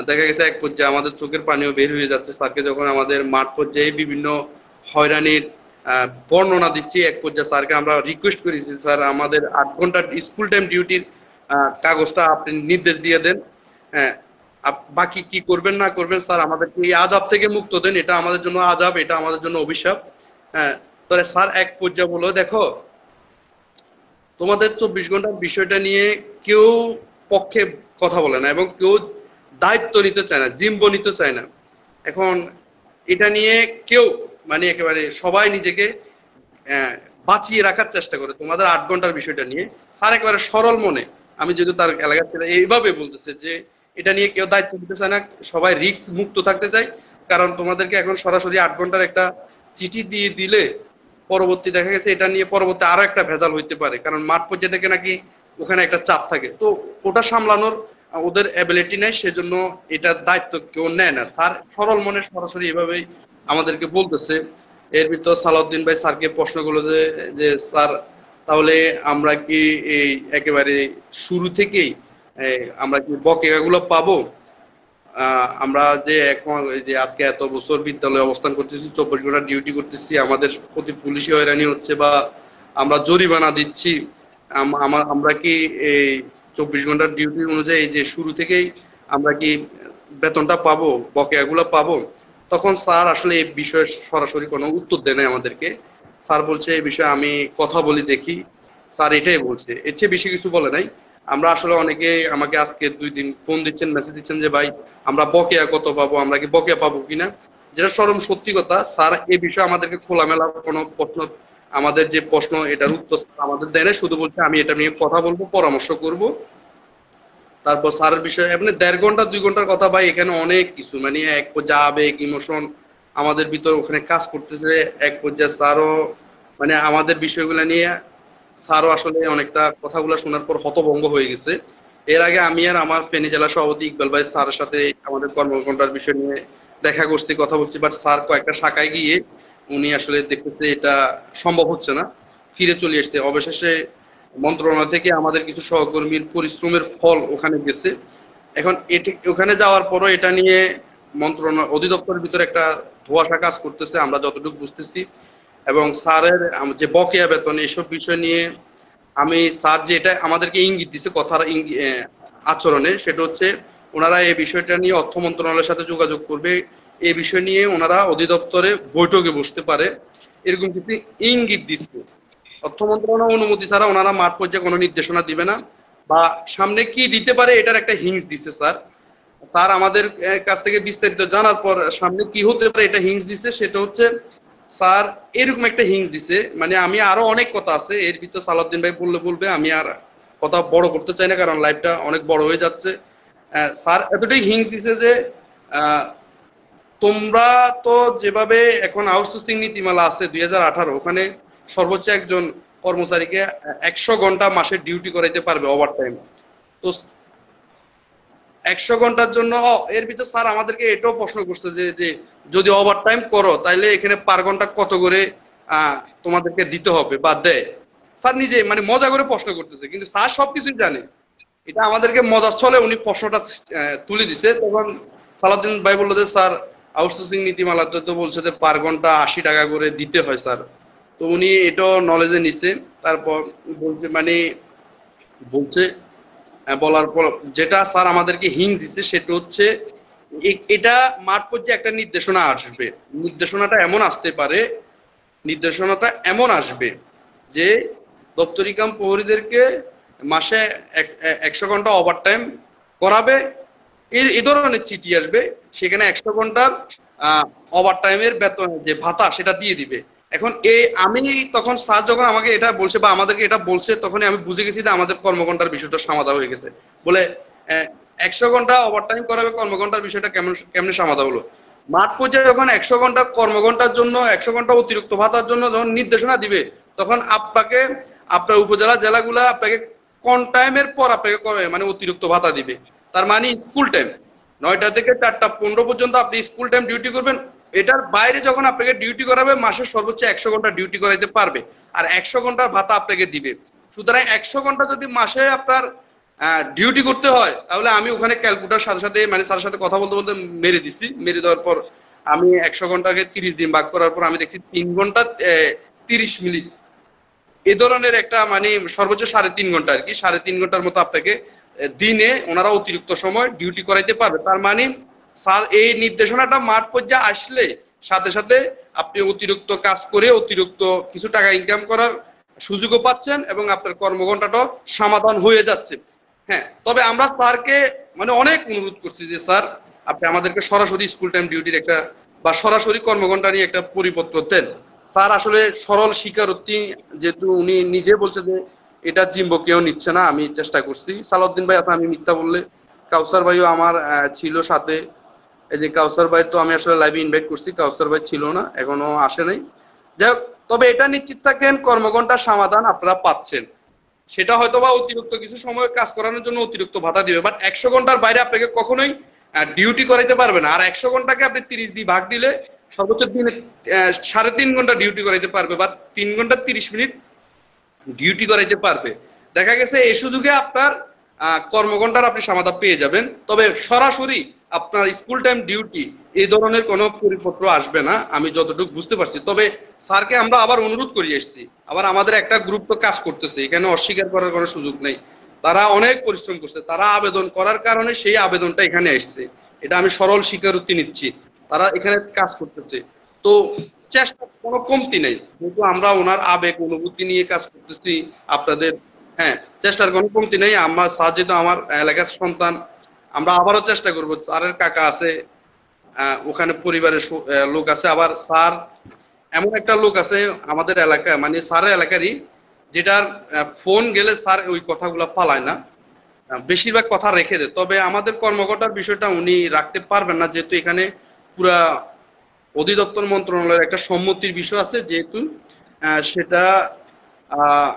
দেখা গেছে এক পর্যায়ে আমাদের চোখের পানিও বের হয়ে যাচ্ছে স্যারকে যখন আমাদের মাঠ পর্যায়ে বিভিন্ন হয়রানির বর্ণনা দিচ্ছি। এক পর্যায়ে স্যারকে আমরা রিকোয়েস্ট করেছি, স্যার আমাদের 8 ঘন্টার স্কুল টাইম ডিউটির কাগজটা আপনি নির্দেশ দিয়ে দেন। হ্যাঁ, বাকি কি করবেন না করবেন স্যার আমাদেরকে এই আজাব থেকে মুক্ত দেন, এটা আমাদের জন্য আজাব, এটা আমাদের জন্য অভিশাপ। হ্যাঁ, তাহলে স্যার এক পর্যায়ে বলো দেখো তোমাদের 24 ঘন্টার বিষয়টা নিয়ে কেউ পক্ষে কথা বলে না এবং কেউ দায়িত্ব নিতে চায় না, জিম্ব নিতে চায় না। এখন এটা নিয়ে কেউ মানে একেবারে সবাই নিজেকে বাঁচিয়ে রাখার চেষ্টা করে তোমাদের 8 ঘন্টার বিষয়টা নিয়ে। স্যার একেবারে সরল মনে, আমি যেহেতু তার এলাকার ছেলে, এইভাবে বলতেছে যে এটা নিয়ে কেউ দায়িত্ব নিতে চায় না, সবাই রিস্ক মুক্ত থাকতে চায়। কারণ তোমাদেরকে এখন সরাসরি 8 ঘন্টার একটা চিঠি দিয়ে দিলে পরবর্তী দেখা গেছে এটা নিয়ে পরবর্তী আরো একটা ভেজাল হইতে পারে, কারণ মাঠ পর্যায়ে থেকে নাকি ওখানে একটা চাপ থাকে, তো ওটা সামলানোর ওদের অ্যাবিলিটি নেই, সেজন্য এটার দায়িত্ব কেউ নেয় না। স্যার সরল মনে সরাসরি এভাবেই আমাদেরকে বলতেছে। এর ভিতর সালাউদ্দিন ভাই স্যারকে প্রশ্ন করলো যে যে স্যার তাহলে আমরা কি এই একেবারে শুরু থেকেই আমরা কি বকেয়াগুলো পাবো? আমরা যে এখন এই যে আজকে এত বছর বিদ্যালয়ে অবস্থান করতেছি, 24 ঘন্টা ডিউটি করতেছি, আমাদের প্রতি পুলিশি হয়রানি হচ্ছে বা আমরা জরিমানা দিচ্ছি, আমরা কি এই 24 ঘন্টার ডিউটি অনুযায়ী যে শুরু থেকেই আমরা কি বেতনটা পাবো, বকেয়াগুলো পাবো? তখন স্যার আসলে এই বিষয়ে সরাসরি কোনো উত্তর দেয় নাই আমাদেরকে। স্যার বলছে এই বিষয়ে আমি কথা বলি দেখি। স্যার এটাই বলছে, এর চেয়ে বেশি কিছু বলে নাই। আমরা আসলে অনেকে আমাকে আজকে 2 দিন ফোন দিচ্ছেন, মেসেজ দিচ্ছেন যে ভাই আমরা বকেয়া কত পাবো, আমরা কি বকেয়া পাবো কিনা। যেটা চরম সত্যি কথা, স্যার এই বিষয়ে আমাদেরকে খোলামেলা কোনো প্রশ্ন, আমাদের যে প্রশ্ন এটার উত্তর আমাদের দেয় না, শুধু বলছে আমি এটা নিয়ে কথা বলবো, পরামর্শ করব। তারপর স্যারের বিষয়ে এমনি 1.5 ঘন্টা 2 ঘন্টার কথা ভাই, এখানে অনেক কিছু মানে এক পর্যায়ে আবেগ ইমোশন আমাদের ভিতর ওখানে কাজ করতেছে। এক পর্যায়ে স্যারও মানে আমাদের বিষয়গুলো নিয়ে স্যারও আসলে অনেকটা কথাগুলো শোনার পর হতভম্ব হয়ে গেছে। এর আগে আমি আর আমার ফেনী জেলা সভাপতি ইকবাল ভাই স্যারের সাথে আমাদের কর্মঘণ্টার বিষয় নিয়ে দেখা করছি, কথা বলছি, বাট স্যার কয়েকটা শাখায় গিয়ে উনি আসলে দেখতেছে এটা সম্ভব হচ্ছে না, ফিরে চলে এসছে। অবশেষে মন্ত্রণালয় থেকে আমাদের কিছু সহকর্মীর পরিশ্রমের ফল ওখানে গেছে। এখন এটি ওখানে যাওয়ার পরও এটা নিয়ে মন্ত্রণালয় অধিদপ্তরের ভিতরে একটা ধোঁয়াশা কাজ করতেছে আমরা যতটুকু বুঝতেছি। এবং স্যারের যে বকেয়া বেতন এসব বিষয় নিয়ে আমি স্যার যে এটা আমাদেরকে ইঙ্গিত দিছে কথার আচরণে, সেটা হচ্ছে ওনারা এই বিষয়টা নিয়ে অর্থ মন্ত্রণালয়ের সাথে যোগাযোগ করবে, এই বিষয় নিয়ে ওনারা অধিদপ্তরে বৈঠকে বসতে পারে, এরকম কিছু ইঙ্গিত দিচ্ছে। অর্থ মন্ত্রণালয় অনুমতি ছাড়া ওনারা মাঠ পর্যায়ে কোনো নির্দেশনা দিবে না, বা সামনে কি দিতে পারে এটার একটা হিংস দিচ্ছে স্যার। স্যার আমাদের কাছ থেকে বিস্তারিত জানার পর সামনে কি হতে পারে এটা হিংস দিচ্ছে, সেটা হচ্ছে স্যার এরকম একটা হিংস দিছে, মানে আমি আরো অনেক কথা আছে এর ভিতর সালাউদ্দিন ভাই বললে বলবে, আমি আর কথা বড় করতে চাই না কারণ লাইভটা অনেক বড় হয়ে যাচ্ছে। স্যার এতটাই হিংস দিছে যে তোমরা তো যেভাবে এখন আউটসোর্সিং নীতিমালা আছে 2018, ওখানে সর্বোচ্চ একজন কর্মচারীকে 100 ঘন্টা মাসে ডিউটি করাইতে পারবে ওভার টাইম। তো 100 ঘন্টার জন্য এর ভিতর স্যার আমাদেরকে এটাও প্রশ্ন করছে যে যে যদি ওভার টাইম করো তাহলে এখানে পার ঘন্টা কত করে তোমাদেরকে দিতে হবে বা দেয়। স্যার নিজে মানে মজা করে প্রশ্ন করতেছে, কিন্তু স্যার সবকিছুই জানে। এটা আমাদেরকে মজার ছলে উনি প্রশ্নটা তুলে দিছে। তখন সালাউদ্দিন ভাই বললো যে স্যার আউটসোর্সিং নীতিমালাতে তো বলছে যে পার ঘন্টা 80 টাকা করে দিতে হয় স্যার। তো উনি এটাও নলেজে নিছে। তারপর বলছে মানে বলছে বলার পর যেটা স্যার আমাদেরকে হিংস দিচ্ছে সেটা হচ্ছে এটা মাঠ পর্যায়ে একটা নির্দেশনা আসবে, নির্দেশনাটা এমন আসতে পারে, নির্দেশনাটা এমন আসবে যে দপ্তরি কাম প্রহরীদেরকে মাসে 100 ঘন্টা ওভার টাইম করাবে, এই ধরনের চিঠি আসবে, সেখানে 100 ঘন্টার ওভার টাইমের বেতন যে ভাতা সেটা দিয়ে দিবে। এখন এই আমি তখন স্যার যখন আমাকে এটা বলছে বা আমাদেরকে এটা বলছে, তখনই আমি বুঝে গেছি যে আমাদের কর্মঘণ্টার বিষয়টা সমাধা হয়ে গেছে। বলে 100 ঘন্টা ওভার টাইম করাবে, কর্মঘণ্টার বিষয়টা কেমনে সমাধা হলো। মাঠ পর্যায়ে যখন 100 ঘন্টা কর্মঘণ্টার জন্য 100 ঘন্টা অতিরিক্ত ভাতার জন্য যখন নির্দেশনা দিবে, তখন আপনাকে আপনার উপজেলা জেলাগুলা আপনাকে কোন টাইমের পর আপনাকে মানে অতিরিক্ত ভাতা দিবে। তার মানে স্কুল টাইম 9টা থেকে 4টা 15 পর্যন্ত আপনি স্কুল টাইম ডিউটি করবেন, এটার বাইরে যখন আপনাকে ডিউটি করাবে মাসে সর্বোচ্চ 100 ঘন্টা ডিউটি করাইতে পারবে, আর 100 ঘন্টার ভাতা আপনাকে দিবে। সুতরাং 100 ঘন্টা যদি মাসে আপনার ডিউটি করতে হয়, তাহলে আমি ওখানে ক্যালকুলেটার সাথে সাথে মানে স্যারের সাথে কথা বলতে বলতে মেরে দিচ্ছি। মেরে দেওয়ার পর আমি 100 ঘন্টাকে 30 দিন ভাগ করার পর আমি দেখছি 3 ঘন্টা 30 মিনিট, এ ধরনের একটা মানে সর্বোচ্চ 3.5 ঘন্টা আর কি, 3.5 ঘন্টার মতো আপনাকে দিনে ওনারা অতিরিক্ত সময় ডিউটি করাইতে পারবে। তার মানে স্যার এই নির্দেশনাটা মাঠ পর্যায়ে আসলে সাথে সাথে আপনি অতিরিক্ত কাজ করে অতিরিক্ত কিছু টাকা ইনকাম করার সুযোগও পাচ্ছেন এবং আপনার কর্মঘণ্টাটাও সমাধান হয়ে যাচ্ছে। হ্যাঁ, তবে আমরা স্যারকে মানে অনেক অনুরোধ করছি যে স্যার আপনি আমাদেরকে সরাসরি স্কুল টাইম ডিউটির একটা বা সরাসরি কর্মঘণ্টা নিয়ে একটা পরিপত্র দেন। স্যার আসলে সরল স্বীকারোক্তি, যেহেতু উনি নিজে বলছে যে এটা জিম্বো কেউ নিচ্ছে না, আমি চেষ্টা করছি। সালাউদ্দিন ভাই আছে, আমি মিথ্যা বললে। কাউসার ভাইও আমার ছিল সাথে। এই যে কাউসার ভাই তো আমি আসলে লাইভে ইনভাইট করছি, কাউসার ভাই ছিল না, এখনো আসে নাই। যাই হোক, তবে এটা নিশ্চিত থাকেন কর্মঘণ্টার সমাধান আপনারা পাচ্ছেন। সেটা হয়তো বা অতিরিক্ত কিছু সময় কাজ করানোর জন্য অতিরিক্ত ভাতা দিবে, বাট 100 ঘন্টার বাইরে আপনাকে কখনোই ডিউটি করাইতে পারবে না। আর 100 ঘন্টাকে আপনি 30 দিয়ে ভাগ দিলে সর্বোচ্চ দিনে 3.5 ঘন্টা ডিউটি করাইতে পারবে, বা 3 ঘন্টা 30 মিনিট ডিউটি করাইতে পারবে। দেখা গেছে এই সুযোগে আপনার কর্মঘণ্টার আপনি সমাধান পেয়ে যাবেন। তবে সরাসরি আপনার স্কুল টাইম ডিউটি এই ধরনের কোনো পরিপত্র আসবে না, আমি যতটুকু বুঝতে পারছি। তবে স্যারকে আমরা আবার অনুরোধ করে এসেছি, আবার আমাদের একটা গ্রুপ তো কাজ করতেছে, এখানে অস্বীকার করার কোনো সুযোগ নেই। তারা অনেক পরিশ্রম করছে, তারা আবেদন করার কারণে সেই আবেদনটা এখানে এসছে, এটা আমি সরল স্বীকারোক্তি নিচ্ছি। তারা এখানে কাজ করতেছে, তো চেষ্টার কোনো কমতি নেই, যেহেতু আমরা ওনার আবেগ অনুভূতি নিয়ে কাজ করতেছি আপনাদের। হ্যাঁ, চেষ্টার কোনো কমতি নেই। আমার স্যার যেহেতু আমার এলাকার সন্তান, আমরা আবারও চেষ্টা করব। স্যারের কাকা আছে, ওখানে পরিবারের লোক আছে, আবার স্যার এমন একটা লোক আছে আমাদের এলাকায়, মানে স্যারের এলাকারই, যেটার ফোন গেলে স্যার ওই কথাগুলা পালায় না, বেশিরভাগ কথা রেখে দেয়। তবে আমাদের কর্মকর্তার বিষয়টা উনি রাখতে পারবেন না, যেহেতু এখানে পুরা অধিদপ্তর মন্ত্রণালয়ের একটা সম্মতির বিষয় আছে, যেহেতু সেটা আহ,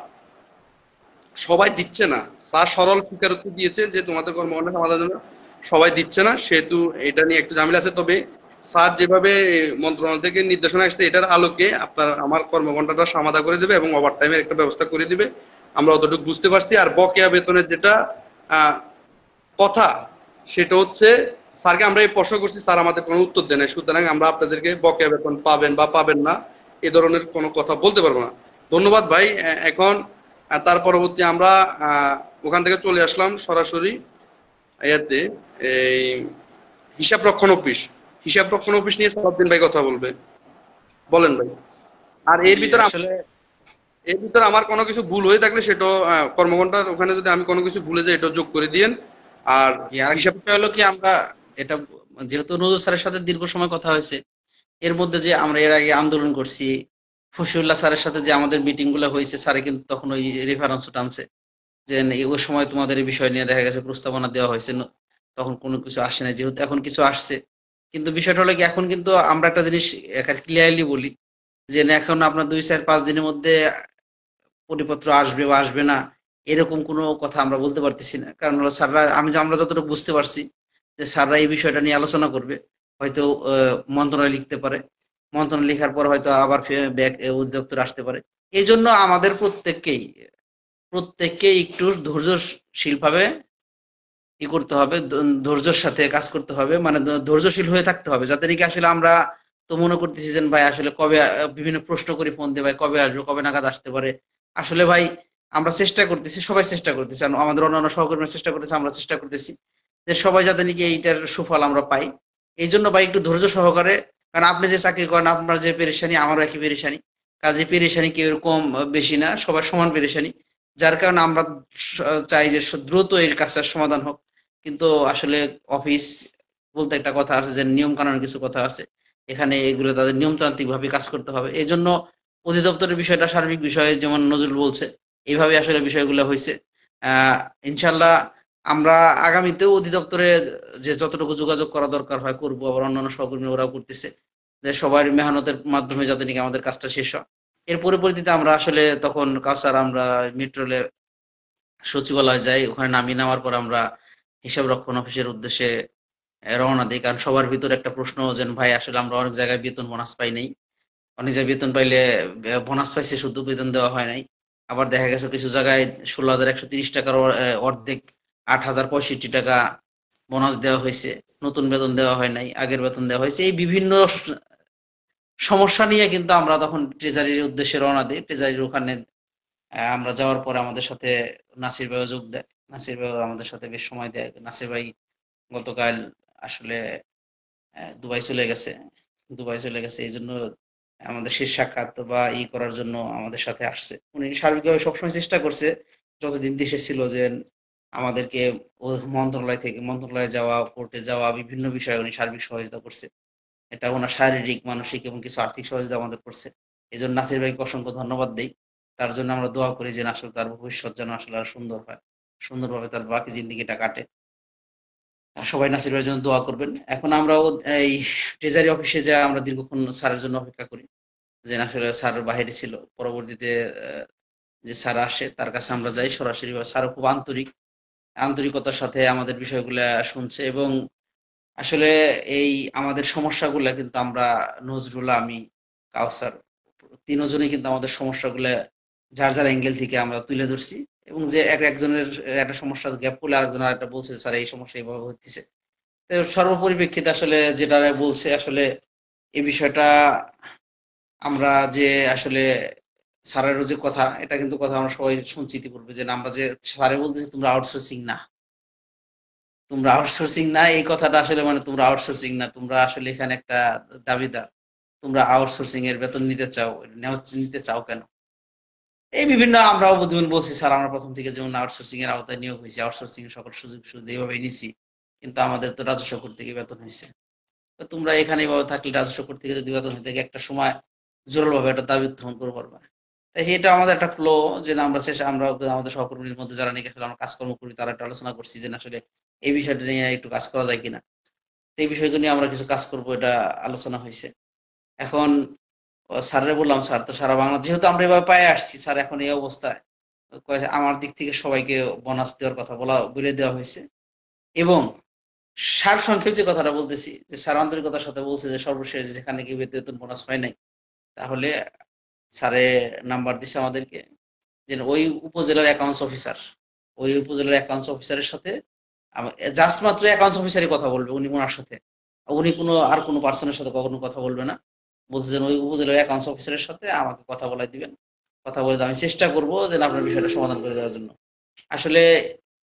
সবাই দিচ্ছে না। স্যার সরল স্বীকারোক্তি দিয়েছে যে তোমাদের কর্মকাণ্ড সমাধানের জন্য সবাই দিচ্ছে না, সেহেতু এটা নিয়ে একটু ঝামেলা আছে। তবে স্যার যেভাবে মন্ত্রণালয় থেকে নির্দেশনা আসছে, এটার আলোকে আপনার আমার কর্মঘণ্টাটা সমাধা করে দেবে এবং ওভার টাইমের একটা ব্যবস্থা করে দিবে, আমরা অতটুকু বুঝতে পারছি। আর বকেয়া বেতনের যেটা আহ, কথা, সেটা হচ্ছে স্যারকে আমরা এই প্রশ্ন করছি, স্যার আমাদের কোনো উত্তর দেয় না, সুতরাং আমরা আপনাদেরকে বকেয়া বেতন পাবেন বা পাবেন না এ ধরনের কোনো কথা বলতে পারবো না। ধন্যবাদ ভাই। এখন তার পরবর্তী আমরা ওখান থেকে চলে আসলাম সরাসরি ইয়াতে, এই হিসাব রক্ষণ অফিস। হিসাব রক্ষণ অফিস নিয়ে সালাউদ্দিন ভাই কথা বলবে, বলেন ভাই। আর জি আসলে এর ভিতরে আমার কোনো কিছু ভুল হয়ে থাকলে সেটা কর্মঘণ্টার ওখানে যদি আমি কোনো কিছু ভুলে যাই, এটা যোগ করে দিয়েন। আর আরেকটা হিসাব, বিষয় হলো কি, আমরা এটা যেহেতু নজরুল স্যারের সাথে দীর্ঘ সময় কথা হয়েছে, এর মধ্যে যে আমরা এর আগে আন্দোলন করছি, ফসিউল্লাহ স্যারের সাথে যে আমাদের মিটিং গুলো হয়েছে, স্যারে কিন্তু তখন ওই রেফারেন্স টানছে যে ওই সময় তোমাদের এই বিষয় নিয়ে দেখা গেছে প্রস্তাবনা দেওয়া হয়েছে, তখন কোনো কিছু আসে না, যেহেতু এখন কিছু আসছে। কিন্তু বিষয়টা হলো কি, এখন কিন্তু আমরা একটা জিনিস ক্লিয়ারলি বলি যে না, এখন আপনার 2-4-5 দিনের মধ্যে পরিপত্র আসবে বা আসবে না, এরকম কোনো কথা আমরা বলতে পারতেছি না। কারণ হলো স্যাররা, আমরা যতটুকু বুঝতে পারছি যে স্যাররা এই বিষয়টা নিয়ে আলোচনা করবে, হয়তো মন্ত্রণালয় লিখতে পারে, মন্ত্রণালয় লেখার পর হয়তো আবার ব্যাক অধিদপ্তর আসতে পারে। এই জন্য আমাদের প্রত্যেককেই একটু ধৈর্যশীল ভাবে ই করতে হবে, ধৈর্যের সাথে কাজ করতে হবে, মানে ধৈর্যশীল হয়ে থাকতে হবে, যাতে নাকি আসলে আমরা তো মনে করতেছি যে ভাই আসলে কবে বিভিন্ন প্রশ্ন করি ফোন দিয়ে, ভাই কবে আসবে, কবে নাগাদ আসতে পারে। আসলে ভাই আমরা চেষ্টা করতেছি, সবাই চেষ্টা করতেছি, আর আমাদের অন্যান্য সহকর্মীরা চেষ্টা করতেছে, আমরা চেষ্টা করতেছি যে সবাই যাতে নাকি এইটার সুফল আমরা পাই। এই জন্য ভাই একটু ধৈর্য সহকারে, কারণ আপনি যে চাকরি করেন আপনার যে পেরেশানি আমারও একই পেরেশানি, কাজে পেরেশানি কেউ এরকম বেশি না, সবার সমান পেরেশানি। যার কারণে আমরা চাই যে দ্রুত এর কাজটার সমাধান হোক। কিন্তু আসলে অফিস বলতে একটা কথা আছে যে নিয়ম কানুনের কিছু কথা আছে, এখানে এগুলো তাদের নিয়মতান্ত্রিক ভাবে কাজ করতে হবে। এই জন্য অধিদপ্তরের বিষয়টা সার্বিক বিষয়, যেমন নজরুল বলছে, এইভাবে আসলে বিষয়গুলো হয়েছে। আহ ইনশাল্লাহ আমরা আগামীতেও অধিদপ্তরে যে যতটুকু যোগাযোগ করা দরকার হয় করবো, আবার অন্যান্য সহকর্মী ওরাও করতেছে, যে সবার মেহনতের মাধ্যমে যাতে নাকি আমাদের কাজটা শেষ হয়। এর পরিবর্তিতে আমরা আসলে তখন কাউসার আমরা মেট্রো সচিবালয় যাই, ওখানে নামার পর আমরা হিসাব রক্ষণ অফিসের উদ্দেশ্যে রওনা দিই। কারণ সবার ভিতরে একটা প্রশ্ন যে ভাই আসলে আমরা অনেক জায়গায় বেতন বোনাস পাই নাই, অনেক জায়গায় বেতন পাইলে বোনাস পাইছে শুধু, বেতন দেওয়া হয় নাই। আবার দেখা গেছে কিছু জায়গায় 16,130 টাকার অর্ধেক 8,065 টাকা বোনাস দেওয়া হয়েছে, নতুন বেতন দেওয়া হয় নাই, আগের বেতন দেওয়া হয়েছে। এই বিভিন্ন সমস্যা নিয়ে কিন্তু আমরা তখন ট্রেজারির উদ্দেশ্যে রওনা দিই। ট্রেজারির ওখানে আমরা যাওয়ার পরে আমাদের সাথে নাসির ভাইও যোগ দেয়, নাসির ভাইও আমাদের সাথে বেশ সময় দেয়। নাসির ভাই গতকাল আসলে দুবাই চলে গেছে, এই জন্য আমাদের শেষ সাক্ষাৎ বা করার জন্য আমাদের সাথে আসছে। উনি সার্বিকভাবে সবসময় চেষ্টা করছে যতদিন দেশে ছিল যে আমাদেরকে মন্ত্রণালয়ে যাওয়া, কোর্টে যাওয়া, বিভিন্ন বিষয়ে উনি সার্বিক সহযোগিতা করছে। এটা ওনার শারীরিক, মানসিক এবং কিছু আর্থিক সহযোগিতা আমাদের করছে। এই জন্য নাসির ভাইকে অসংখ্য ধন্যবাদ দেই। তার জন্য আমরা দোয়া করি যে আসলে তার ভবিষ্যৎ যেন আসলে আরো সুন্দর হয়, সুন্দরভাবে তার বাকি জিন্দিগিটা কাটে। সবাই নাসির ভাইয়ের জন্য দোয়া করবেন। এখন আমরা এই ট্রেজারি অফিসে যা আমরা দীর্ঘক্ষণ স্যারের জন্য অপেক্ষা করি, যে আসলে স্যার বাইরে ছিল, পরবর্তীতে যে স্যার আসে তার কাছে আমরা যাই সরাসরি। স্যারও খুব আন্তরিকতার সাথে আমাদের বিষয়গুলা শুনছে, এবং আসলে এই আমাদের সমস্যাগুলা কিন্তু আমরা, নজরুল, আমি, কাউসার, তিনজনই কিন্তু আমাদের সমস্যাগুলা যার যার অ্যাঙ্গেল থেকে আমরা তুলে ধরছি, এবং যে একজনের একটা সমস্যার গ্যাপ করলে আরেকজন আরেকটা বলছে স্যার এই সমস্যা এইভাবে হচ্ছে। তো সর্বপরিপ্রেক্ষিতে আসলে যেটা বলছে আসলে এই বিষয়টা আমরা যে আসলে স্যারেরও যে কথা, এটা কিন্তু কথা আমরা সবাই শুনছি ইতিপূর্বে, যে আমরা যে স্যারে বলতেছি তোমরা আউটসোর্সিং না, তোমরা আউটসোর্সিং না, এই কথাটা আসলে মানে তোমরা আউটসোর্সিং না, তোমরা আসলে এখানে একটা দাবিদার, তোমরা আউটসোর্সিং এর বেতন নিতে চাও, নিতে চাও কেন? এই বিভিন্ন আমরাও যেমন বলছি স্যার, আমরা প্রথম থেকে যেমন আউটসোর্সিং এর আওতায় নিয়োগ হয়েছি, আউটসোর্সিং এর সকল সুযোগ সুবিধা এইভাবে নিছি, কিন্তু আমাদের তো রাজস্ব কোর থেকে বেতন হয়েছে। তো তোমরা এখানে এইভাবে থাকলে রাজস্ব কোর থেকে যদি বেতন হইতে একটা সময় জোরাল ভাবে একটা দাবি উত্থাপন করে পারবা। তাই এটা আমাদের একটা ফ্লো, যে আমরা শেষে আমরা আমাদের সহকর্মীর মধ্যে যারা নাকি আসলে আমরা কাজকর্ম করি তারা একটা আলোচনা করছি যে আসলে এই বিষয়টা নিয়ে একটু কাজ করা যায় কিনা। এই বিষয়গুলো নিয়ে আমরা কিছু কাজ করব, এটা আলোচনা হয়েছে। এখন স্যারের বললাম, স্যার তো সারা বাংলা যেহেতু আমরা এভাবে পায়ে আসছি, স্যার এখন এই অবস্থায় আমার দিক থেকে সবাইকে বোনাস দেওয়ার কথা বলে দেওয়া হয়েছে, এবং সার সংক্ষেপ যে কথাটা বলতেছি, যে স্যার আন্তরিকতার সাথে বলছে যে সর্বশেষ যেখানে কি বেতন বোনাস হয় নাই, তাহলে স্যারে নাম্বার দিচ্ছে আমাদেরকে, যে ওই উপজেলার অ্যাকাউন্টস অফিসার, ওই উপজেলার অ্যাকাউন্টস অফিসারের সাথে জাস্ট মাত্র অ্যাকাউন্টস অফিসারই কথা বলবে, উনি ওনার সাথে, উনি আর কোনো পার্সনের সাথে কখনো কথা বলবে না। বলছে যে ওই উপজেলার অ্যাকাউন্টস অফিসারের সাথে আমাকে কথা বলাই দিবেন, কথা বলে আমি চেষ্টা করবো যে আপনার বিষয়টা সমাধান করে দেওয়ার জন্য। আসলে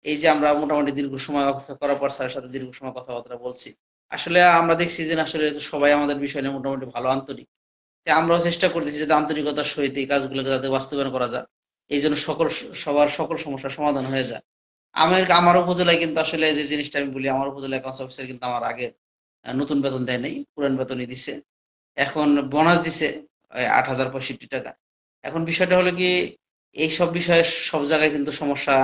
এই যে আমরা মোটামুটি দীর্ঘ সময় অপেক্ষা করার পর স্যারের সাথে দীর্ঘ সময় কথাবার্তা বলছি, আসলে আমরা দেখছি যে আসলে সবাই আমাদের বিষয় নিয়ে মোটামুটি ভালো আন্তরিক। আমরাও চেষ্টা করতেছি যাতে আন্তরিকতার সহিত এই কাজগুলোকে যাতে বাস্তবায়ন করা যায়, এই জন্য সবার সকল সমস্যার সমাধান হয়ে যায়। আমার উপজেলায় কিন্তু আসলে যে জিনিসটা আমি বলি, আমার উপজেলা অ্যাকাউন্টস অফিসার কিন্তু আমার আগে নতুন বেতন দেয় নাই, পুরান বেতনই দিছে। এখন বোনাস দিছে ৮,০৬৫ টাকা। এখন বিষয়টা হলো কি, এই সব বিষয়ে সব জায়গায় কিন্তু সমস্যা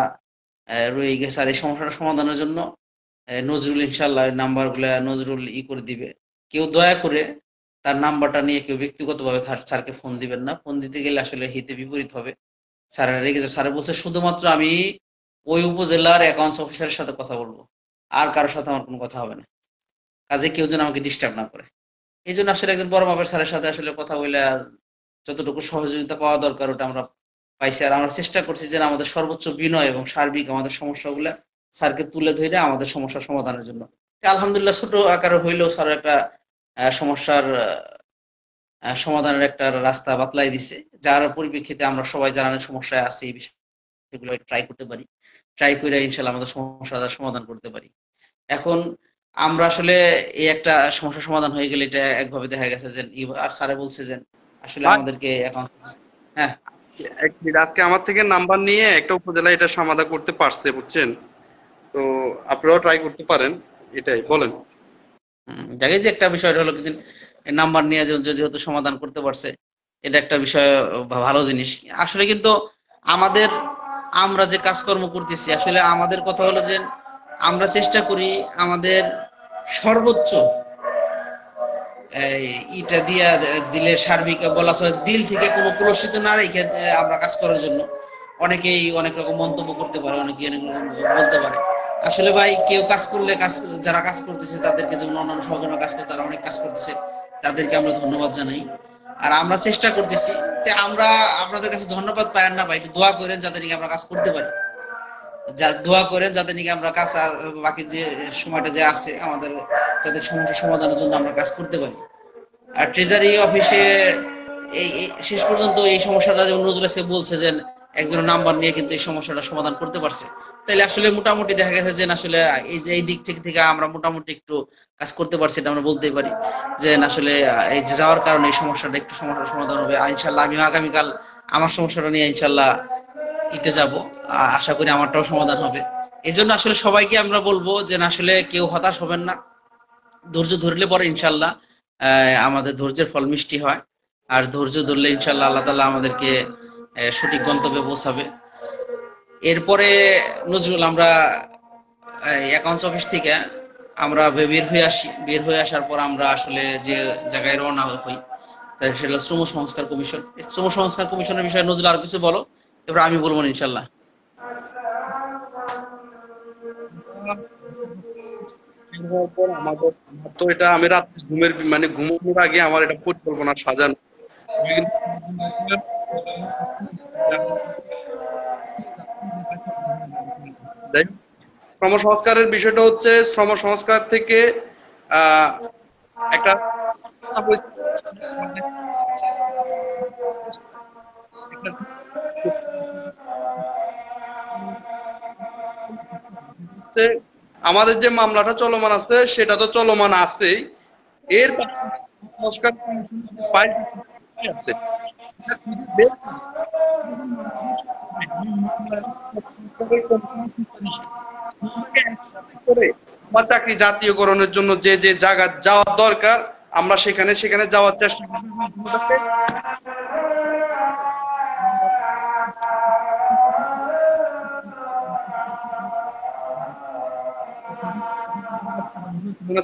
রয়ে গেছে, আর এই সমস্যাটা সমাধানের জন্য নজরুল ইনশাল্লাহ নাম্বার গুলা নজরুল করে দিবে। কেউ দয়া করে তার নাম্বারটা নিয়ে কেউ ব্যক্তিগতভাবে স্যারকে ফোন দিবেন না, ফোন দিতে গেলে আসলে হিতে বিপরীত হবে। স্যারেরা রেগে যাবে। স্যার বলছে শুধুমাত্র আমি ওই উপজেলার অ্যাকাউন্টস অফিসারের সাথে কথা বলবো, আর কারোর সাথে আমার কোনো কথা হবে না, কাজে কেউ যেন আমাকে ডিস্টার্ব না করে। এই জন্য আসলে একজন বড় মাপের স্যারের সাথে আসলে কথা বলে যতটুকু সহযোগিতা পাওয়া দরকার ওটা আমরা পাইছি। আর আমরা চেষ্টা করছি যে আমাদের সর্বোচ্চ বিনয় এবং সার্বিক আমাদের সমস্যাগুলা স্যারকে তুলে ধরে আমাদের সমস্যার সমাধানের জন্য। আলহামদুলিল্লাহ ছোট আকারে হইলেও স্যার একটা সমস্যার সমাধানের একটা রাস্তা বাতলাই দিছে, যার পরিপ্রেক্ষিতে আমরা সবাই যারা সমস্যায় আছি এই বিষয়গুলো ট্রাই করতে পারি, ট্রাই করে ইনশাল্লাহ আমাদের সমস্যার সমাধান করতে পারি। এখন আমরা আসলে এই একটা সমস্যার সমাধান হয়ে গেলে এটা একভাবে দেখা গেছে যে, আর স্যারে বলছে যে আসলে আমাদেরকে এখন, হ্যাঁ আজকে আমার থেকে নাম্বার নিয়ে একটা উপজেলা এটা সমাধান করতে পারছে, বুঝছেন? তো আপনারাও ট্রাই করতে পারেন, এটাই বলেন। জায়গায় যে একটা বিষয় হলো কি, নাম্বার নিয়ে যেহেতু সমাধান করতে পারছে, এটা একটা বিষয় ভালো জিনিস আসলে। কিন্তু আমাদের, আমরা যে কাজকর্ম করতেছি আসলে আমাদের কথা হলো যে আমরা চেষ্টা করি আমাদের সর্বোচ্চ ইটা দিয়া দিলে সার্বিক বলা হয় দিল থেকে কোনো কুলসিত না রেখে আমরা কাজ করার জন্য। অনেকেই অনেক রকম মন্তব্য করতে পারে, অনেকেই অনেক রকম বলতে পারে। আসলে ভাই কেউ কাজ করলে যারা কাজ করতেছে তাদেরকে, যেমন অন্যান্য সহকর্মী কাজ করে তারা অনেক কাজ করতেছে, তাদেরকে আমরা ধন্যবাদ জানাই। আর আমরা চেষ্টা করতেছি, আমরা আপনাদের কাছে ধন্যবাদ পাই না ভাই, একটু দোয়া করেন যাতে নাকি আমরা কাজ করতে পারি, দোয়া করেন যাতে নাকি আমরা কাজ বাকি যে সময়টা যে আছে আমাদের, যাতে সমস্যা সমাধানের জন্য আমরা কাজ করতে পারি। আর ট্রেজারি অফিসে এই শেষ পর্যন্ত এই সমস্যাটা যেমন নজরুল আজকে বলছে যে একজনের নাম্বার নিয়ে কিন্তু এই সমস্যাটা সমাধান করতে পারছে, তাহলে আসলে মোটামুটি দেখা গেছে যে আসলে এই দিক থেকে আমরা মোটামুটি একটু কাজ করতে পারছি, এটা আমরা বলতেই পারি যে আসলে এই যে যাওয়ার কারণে এই সমস্যাটা একটু সমস্যার সমাধান হবে ইনশাল্লাহ। আমি আগামীকাল আমার সমস্যাটা নিয়ে ইনশাল্লাহ ইতে যাব, আশা করি আমারটাও সমাধান হবে। এই জন্য আসলে সবাইকে আমরা বলবো যে আসলে কেউ হতাশ হবেন না, ধৈর্য ধরলে পরে ইনশাল্লাহ আমাদের ধৈর্যের ফল মিষ্টি হয়। আর ধৈর্য ধরলে ইনশাল্লাহ আল্লাহ তাআলা আমাদেরকে সঠিক গন্তব্যে পৌঁছাবে। এরপরে নজরুল আমরা অ্যাকাউন্টস অফিস থেকে আমরা বের হয়ে আসি, বের হয়ে আসার পর আমরা আসলে যে জায়গায় রওনা হই সেটা হলো শ্রম সংস্কার কমিশন। শ্রম সংস্কার কমিশনের বিষয়ে নজরুল আর কিছু বলো, এবার আমি বলবো না ইনশাল্লাহ। আমাদের আমার তো এটা আমি রাত্রে ঘুমানোর আগে আমার এটা পরিকল্পনা সাজানো। আমি কিন্তু যাই হোক, শ্রম সংস্কারের বিষয়টা হচ্ছে শ্রম সংস্কার থেকে আহ একটা হচ্ছে আমাদের যে মামলাটা চলমান আছে সেটা তো চলমান আছেই, এর পাশাপাশি সংস্কার কমিশনের যে ফাইলটা আছে এটা খুঁজে বের করে আমার চাকরি জাতীয়করণের জন্য যে যে জায়গা যাওয়া দরকার আমরা সেখানে সেখানে যাওয়ার চেষ্টা করব।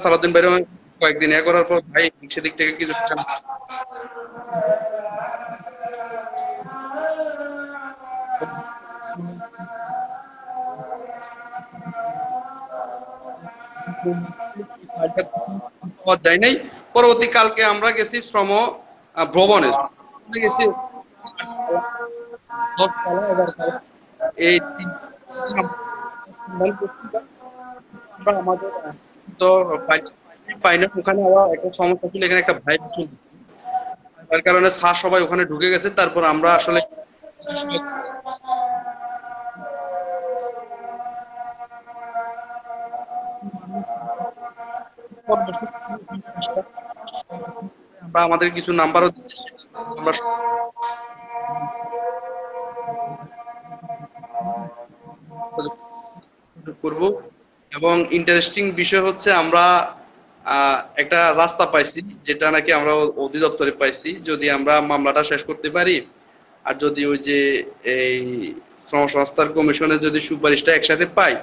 সালাউদ্দিন ভাই কয়েকদিন এ করার পর ভাই সেদিক থেকে কিছু দেয় নাই। পরবর্তী কালকে আমরা গেছি শ্রম ভ্রমণে গেছি এই আমরা আমাদের তো পাই না, ওখানে আবার একটা সমস্যা ছিল, এখানে একটা ভাই ছিল তার কারণে স্যার সবাই ওখানে ঢুকে গেছে। তারপর আমরা আসলে আমরা আমাদের কিছু নাম্বারও দিচ্ছি আমরা করব। এবং ইন্টারেস্টিং বিষয় হচ্ছে আমরা একটা রাস্তা পাইছি যেটা নাকি আমরা অধিদপ্তরে পাইছি, যদি আমরা মামলাটা শেষ করতে পারি আর যদি ওই যে এই শ্রম সংস্থার কমিশনের যদি সুপারিশটা একসাথে পাই,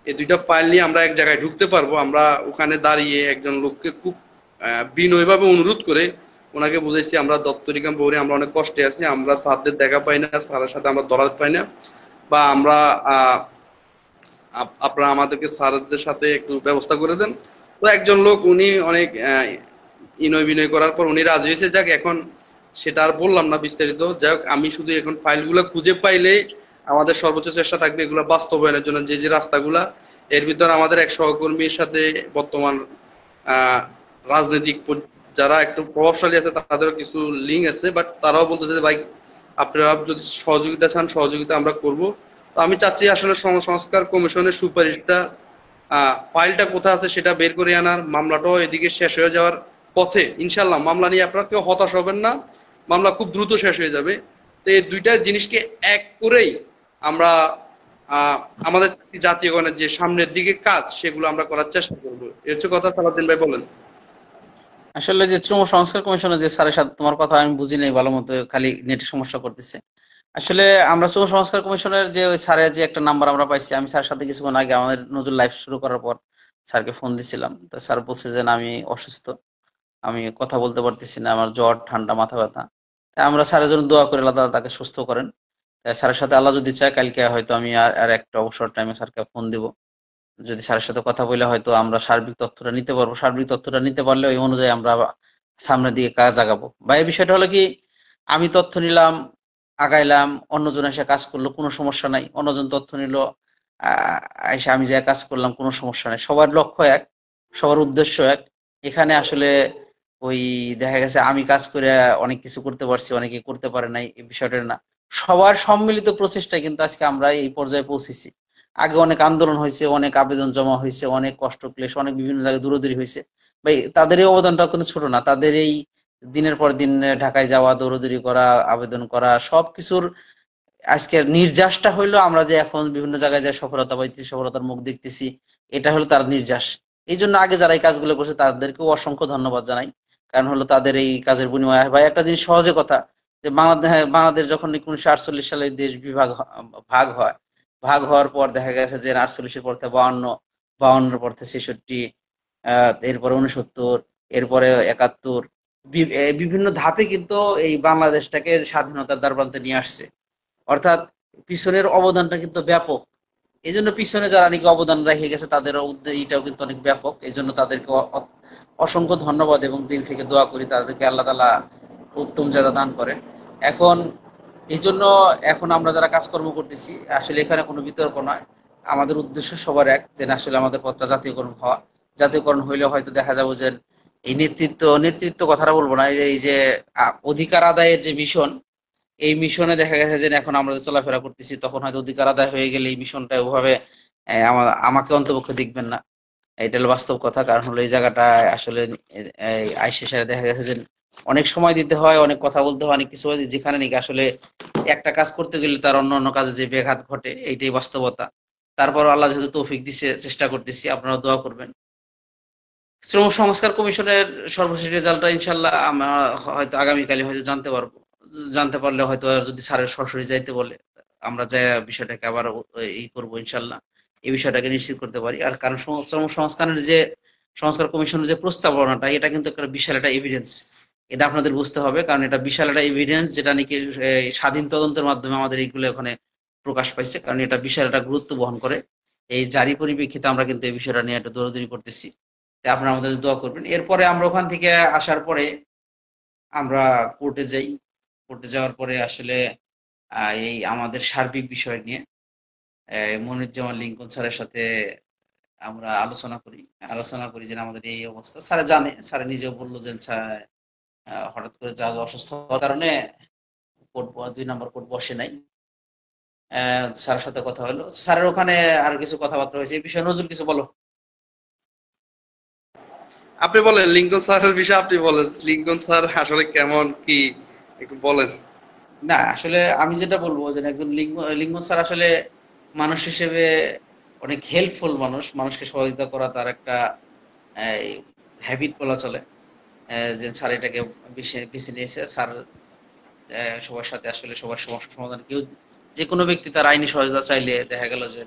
এই দুইটা ফাইল নিয়ে আমরা এক জায়গায় ঢুকতে পারবো। আমরা ওখানে দাঁড়িয়ে একজন লোককে খুব বিনয়ভাবে অনুরোধ করে ওনাকে বুঝাইছি আমরা দপ্তরিকাম পড়ে আমরা অনেক কষ্টে আছি, আমরা স্যারদের দেখা পাই না, স্যারের সাথে আমরা ধরা পাই না, বা আমরা আপনারা আমাদেরকে স্যারদের সাথে একটু ব্যবস্থা করে দেন। তো একজন লোক উনি অনেক ইনয় বিনয় করার পর উনি রাজি হয়েছে। যাক, এখন সেটা আর বললাম না বিস্তারিত। যাই হোক, আমি শুধু এখন ফাইলগুলো খুঁজে পাইলে আমাদের সর্বোচ্চ চেষ্টা থাকবে এগুলো বাস্তবায়নের জন্য, যে যে রাস্তাগুলা। এর ভিতর আমাদের এক সহকর্মীর সাথে বর্তমান রাজনৈতিক যারা একটু প্রভাবশালী আছে তাদেরও কিছু লিঙ্ক আছে, বাট তারাও বলতেছে যে ভাই আপনারা যদি সহযোগিতা চান সহযোগিতা আমরা করব। তো আমি চাচ্ছি আসলে সংস্কার কমিশনের সুপারিশটা ফাইলটা কোথায় আছে সেটা বের করে আনার, মামলাটাও এদিকে শেষ হয়ে যাওয়ার পথে। ইনশাল্লাহ মামলা নিয়ে আপনারা কেউ হতাশ হবেন না, মামলা খুব দ্রুত শেষ হয়ে যাবে। তো এই দুইটা জিনিসকে এক করেই আমরা আমাদের জাতীয়গণের যে সামনের দিকে কাজ সেগুলো আমরা করার চেষ্টা করবো। এর হচ্ছে কথা। সালাউদ্দিন ভাই বলেন। আসলে যে শ্রম সংস্কার কমিশনের যে স্যারের সাথে তোমার কথা আমি বুঝি নাই ভালো মতো, খালি নেটে সমস্যা করতেছে। আসলে আমরা শ্রম সংস্কার কমিশনের যে ওই স্যারের যে একটা নাম্বার আমরা পাইছি, আমি স্যারের সাথে কিছুক্ষণ আগে আমাদের নজরুল লাইভ শুরু করার পর স্যারকে ফোন দিছিলাম। তো স্যার বলছে যে না, আমি অসুস্থ, আমি কথা বলতে পারতেছি না, আমার জ্বর, ঠান্ডা, মাথা ব্যথা। তাই আমরা স্যারের জন্য দোয়া করে আল্লাহ তাআলা তাকে সুস্থ করেন। তাই স্যারের সাথে আল্লাহ যদি চায় কালকে হয়তো আমি আর একটা অবসর টাইমে স্যারকে ফোন দিব। যদি স্যারের সাথে কথা বলে হয়তো আমরা সার্বিক তথ্যটা নিতে পারবো, সার্বিক তথ্যটা নিতে পারলে ওই অনুযায়ী আমরা সামনের দিকে কাজ আগাবো। বা এই বিষয়টা হলো কি, আমি তথ্য নিলাম, আগাইলাম, অন্যজন এসে কাজ করলো, কোনো সমস্যা নাই। অন্যজন তথ্য নিল, এসে আমি যা কাজ করলাম, কোনো সমস্যা নাই। সবার লক্ষ্য এক, সবার উদ্দেশ্য এক। এখানে আসলে ওই দেখা গেছে আমি কাজ করে অনেক কিছু করতে পারছি, অনেকে করতে পারে নাই, এই বিষয়টা না। সবার সম্মিলিত প্রচেষ্টায় কিন্তু আজকে আমরা এই পর্যায়ে পৌঁছেছি। আগে অনেক আন্দোলন হয়েছে, অনেক আবেদন জমা হয়েছে, অনেক কষ্ট ক্লেশ, অনেক বিভিন্ন জায়গায় দৌড়াদৌড়ি হয়েছে। ভাই তাদের এই অবদানটা কিন্তু ছোট না। তাদের এই দিনের পর দিন ঢাকায় যাওয়া, দৌড়াদৌড়ি করা, আবেদন করা, সবকিছুর আজকের নির্যাসটা হইলো আমরা যে এখন বিভিন্ন জায়গায় যে সফলতা পাইতেছি, সফলতার মুখ দেখতেছি, এটা হলো তার নির্যাস। এই জন্য আগে যারা এই কাজগুলো করছে তাদেরকেও অসংখ্য ধন্যবাদ জানাই। কারণ হলো তাদের এই কাজের বিনিময়ে ভাই একটা জিনিস সহজে কথা, যে বাংলাদেশ যখন 1948 সালে দেশ ভাগ হয়, ভাগ হওয়ার পর দেখা গেছে যে 48-এর পর থেকে 52, 52-এর পর থেকে 66, এরপরে 69, এরপরে 71, বিভিন্ন ধাপে কিন্তু এই বাংলাদেশটাকে স্বাধীনতার দ্বারপ্রান্তে নিয়ে আসছে। অর্থাৎ পিছনের অবদানটা কিন্তু ব্যাপক। এই জন্য পিছনে যারা নাকি অবদান রেখে গেছে তাদের এটাও কিন্তু অনেক ব্যাপক। এই জন্য তাদেরকে অসংখ্য ধন্যবাদ এবং দিল থেকে দোয়া করি তাদেরকে আল্লাহ তাআলা উত্তম জাযা দান করেন। এখন এই জন্য এখন আমরা যারা কাজকর্ম করতেছি আসলে এখানে কোনো বিতর্ক নয়, আমাদের উদ্দেশ্য সবার এক, যে না আসলে আমাদের পথটা জাতীয়করণ হওয়া। জাতীয়করণ হইলে হয়তো দেখা যাবে যে এই নেতৃত্ব কথাটা বলবো না, এই যে অধিকার আদায়ের যে মিশন, এই মিশনে দেখা গেছে যে এখন আমরা যে চলাফেরা করতেছি তখন হয়তো অধিকার আদায় হয়ে গেলে এই মিশনটা ওভাবে আমাকে অন্তপক্ষে দেখবেন না। এটা হলো বাস্তব কথা। কারণ হলো এই জায়গাটা আসলে আইসে সারে দেখা গেছে যে অনেক সময় দিতে হয়, অনেক কথা বলতে হয়, অনেক কিছু হয়, যেখানে নাকি আসলে একটা কাজ করতে গেলে তার অন্য অন্য কাজে যে ব্যাঘাত ঘটে, এইটাই বাস্তবতা। তারপর আল্লাহ যেহেতু তৌফিক দিচ্ছে, চেষ্টা করতেছি, আপনারা দোয়া করবেন। শ্রম সংস্কার কমিশনের সর্বশেষ রেজাল্টটা ইনশাল্লাহ আমরা হয়তো আগামীকালই হয়তো জানতে পারবো। জানতে পারলে হয়তো যদি স্যারের সরাসরি যাইতে বলে আমরা যা বিষয়টাকে আবার ই করবো ইনশাল্লাহ, এই বিষয়টাকে নিশ্চিত করতে পারি। আর কারণ শ্রম সংস্কারের যে সংস্কার কমিশনের যে প্রস্তাবনাটা, এটা কিন্তু একটা বিশাল একটা এভিডেন্স। এটা আপনাদের বুঝতে হবে, কারণ এটা বিশাল একটা এভিডেন্স, যেটা নাকি স্বাধীন তদন্তের মাধ্যমে আমাদের এইগুলো ওখানে প্রকাশ পাইছে। কারণ এটা বিশাল একটা গুরুত্ব বহন করে। এই জারি পরিপ্রেক্ষিতে আমরা কিন্তু এই বিষয়টা নিয়ে একটা দৌড়াদৌড়ি করতেছি। আপনারা আমাদের দোয়া করবেন। এরপরে আমরা ওখান থেকে আসার পরে আমরা কোর্টে যাই। কোর্টে যাওয়ার পরে আসলে এই আমাদের সার্বিক বিষয় নিয়ে মনিরুজ্জামান লিঙ্কন স্যারের সাথে আমরা আলোচনা করি যে আমাদের এই অবস্থা। স্যার জানে, স্যার নিজেও বললো যে হঠাৎ করে জাজ অসুস্থ হওয়ার কারণে কোর্ট 2 নম্বর কোর্ট বসে নাই। স্যারের সাথে কথা হলো, স্যারের ওখানে আরো কিছু কথাবার্তা হয়েছে। এই বিষয়ে নজরুল কিছু বলো। আপনি বলেন লিঙ্কন স্যারের বিষয়ে, আপনি বলেন লিঙ্কন স্যার আসলে কেমন কি একটু বলেন। না আসলে আমি যেটা বলবো যে একজন লিঙ্গন স্যার আসলে মানুষ হিসেবে অনেক হেল্পফুল মানুষ, মানুষকে সহযোগিতা করা তার একটা হ্যাবিট বলা চলে। যে স্যার এটাকে বেছে বেছে নিয়েছে। স্যার সবার সাথে আসলে সবার সমস্যার সমাধান, কেউ যে কোনো ব্যক্তি তার আইনি সহায়তা চাইলে দেখা গেল যে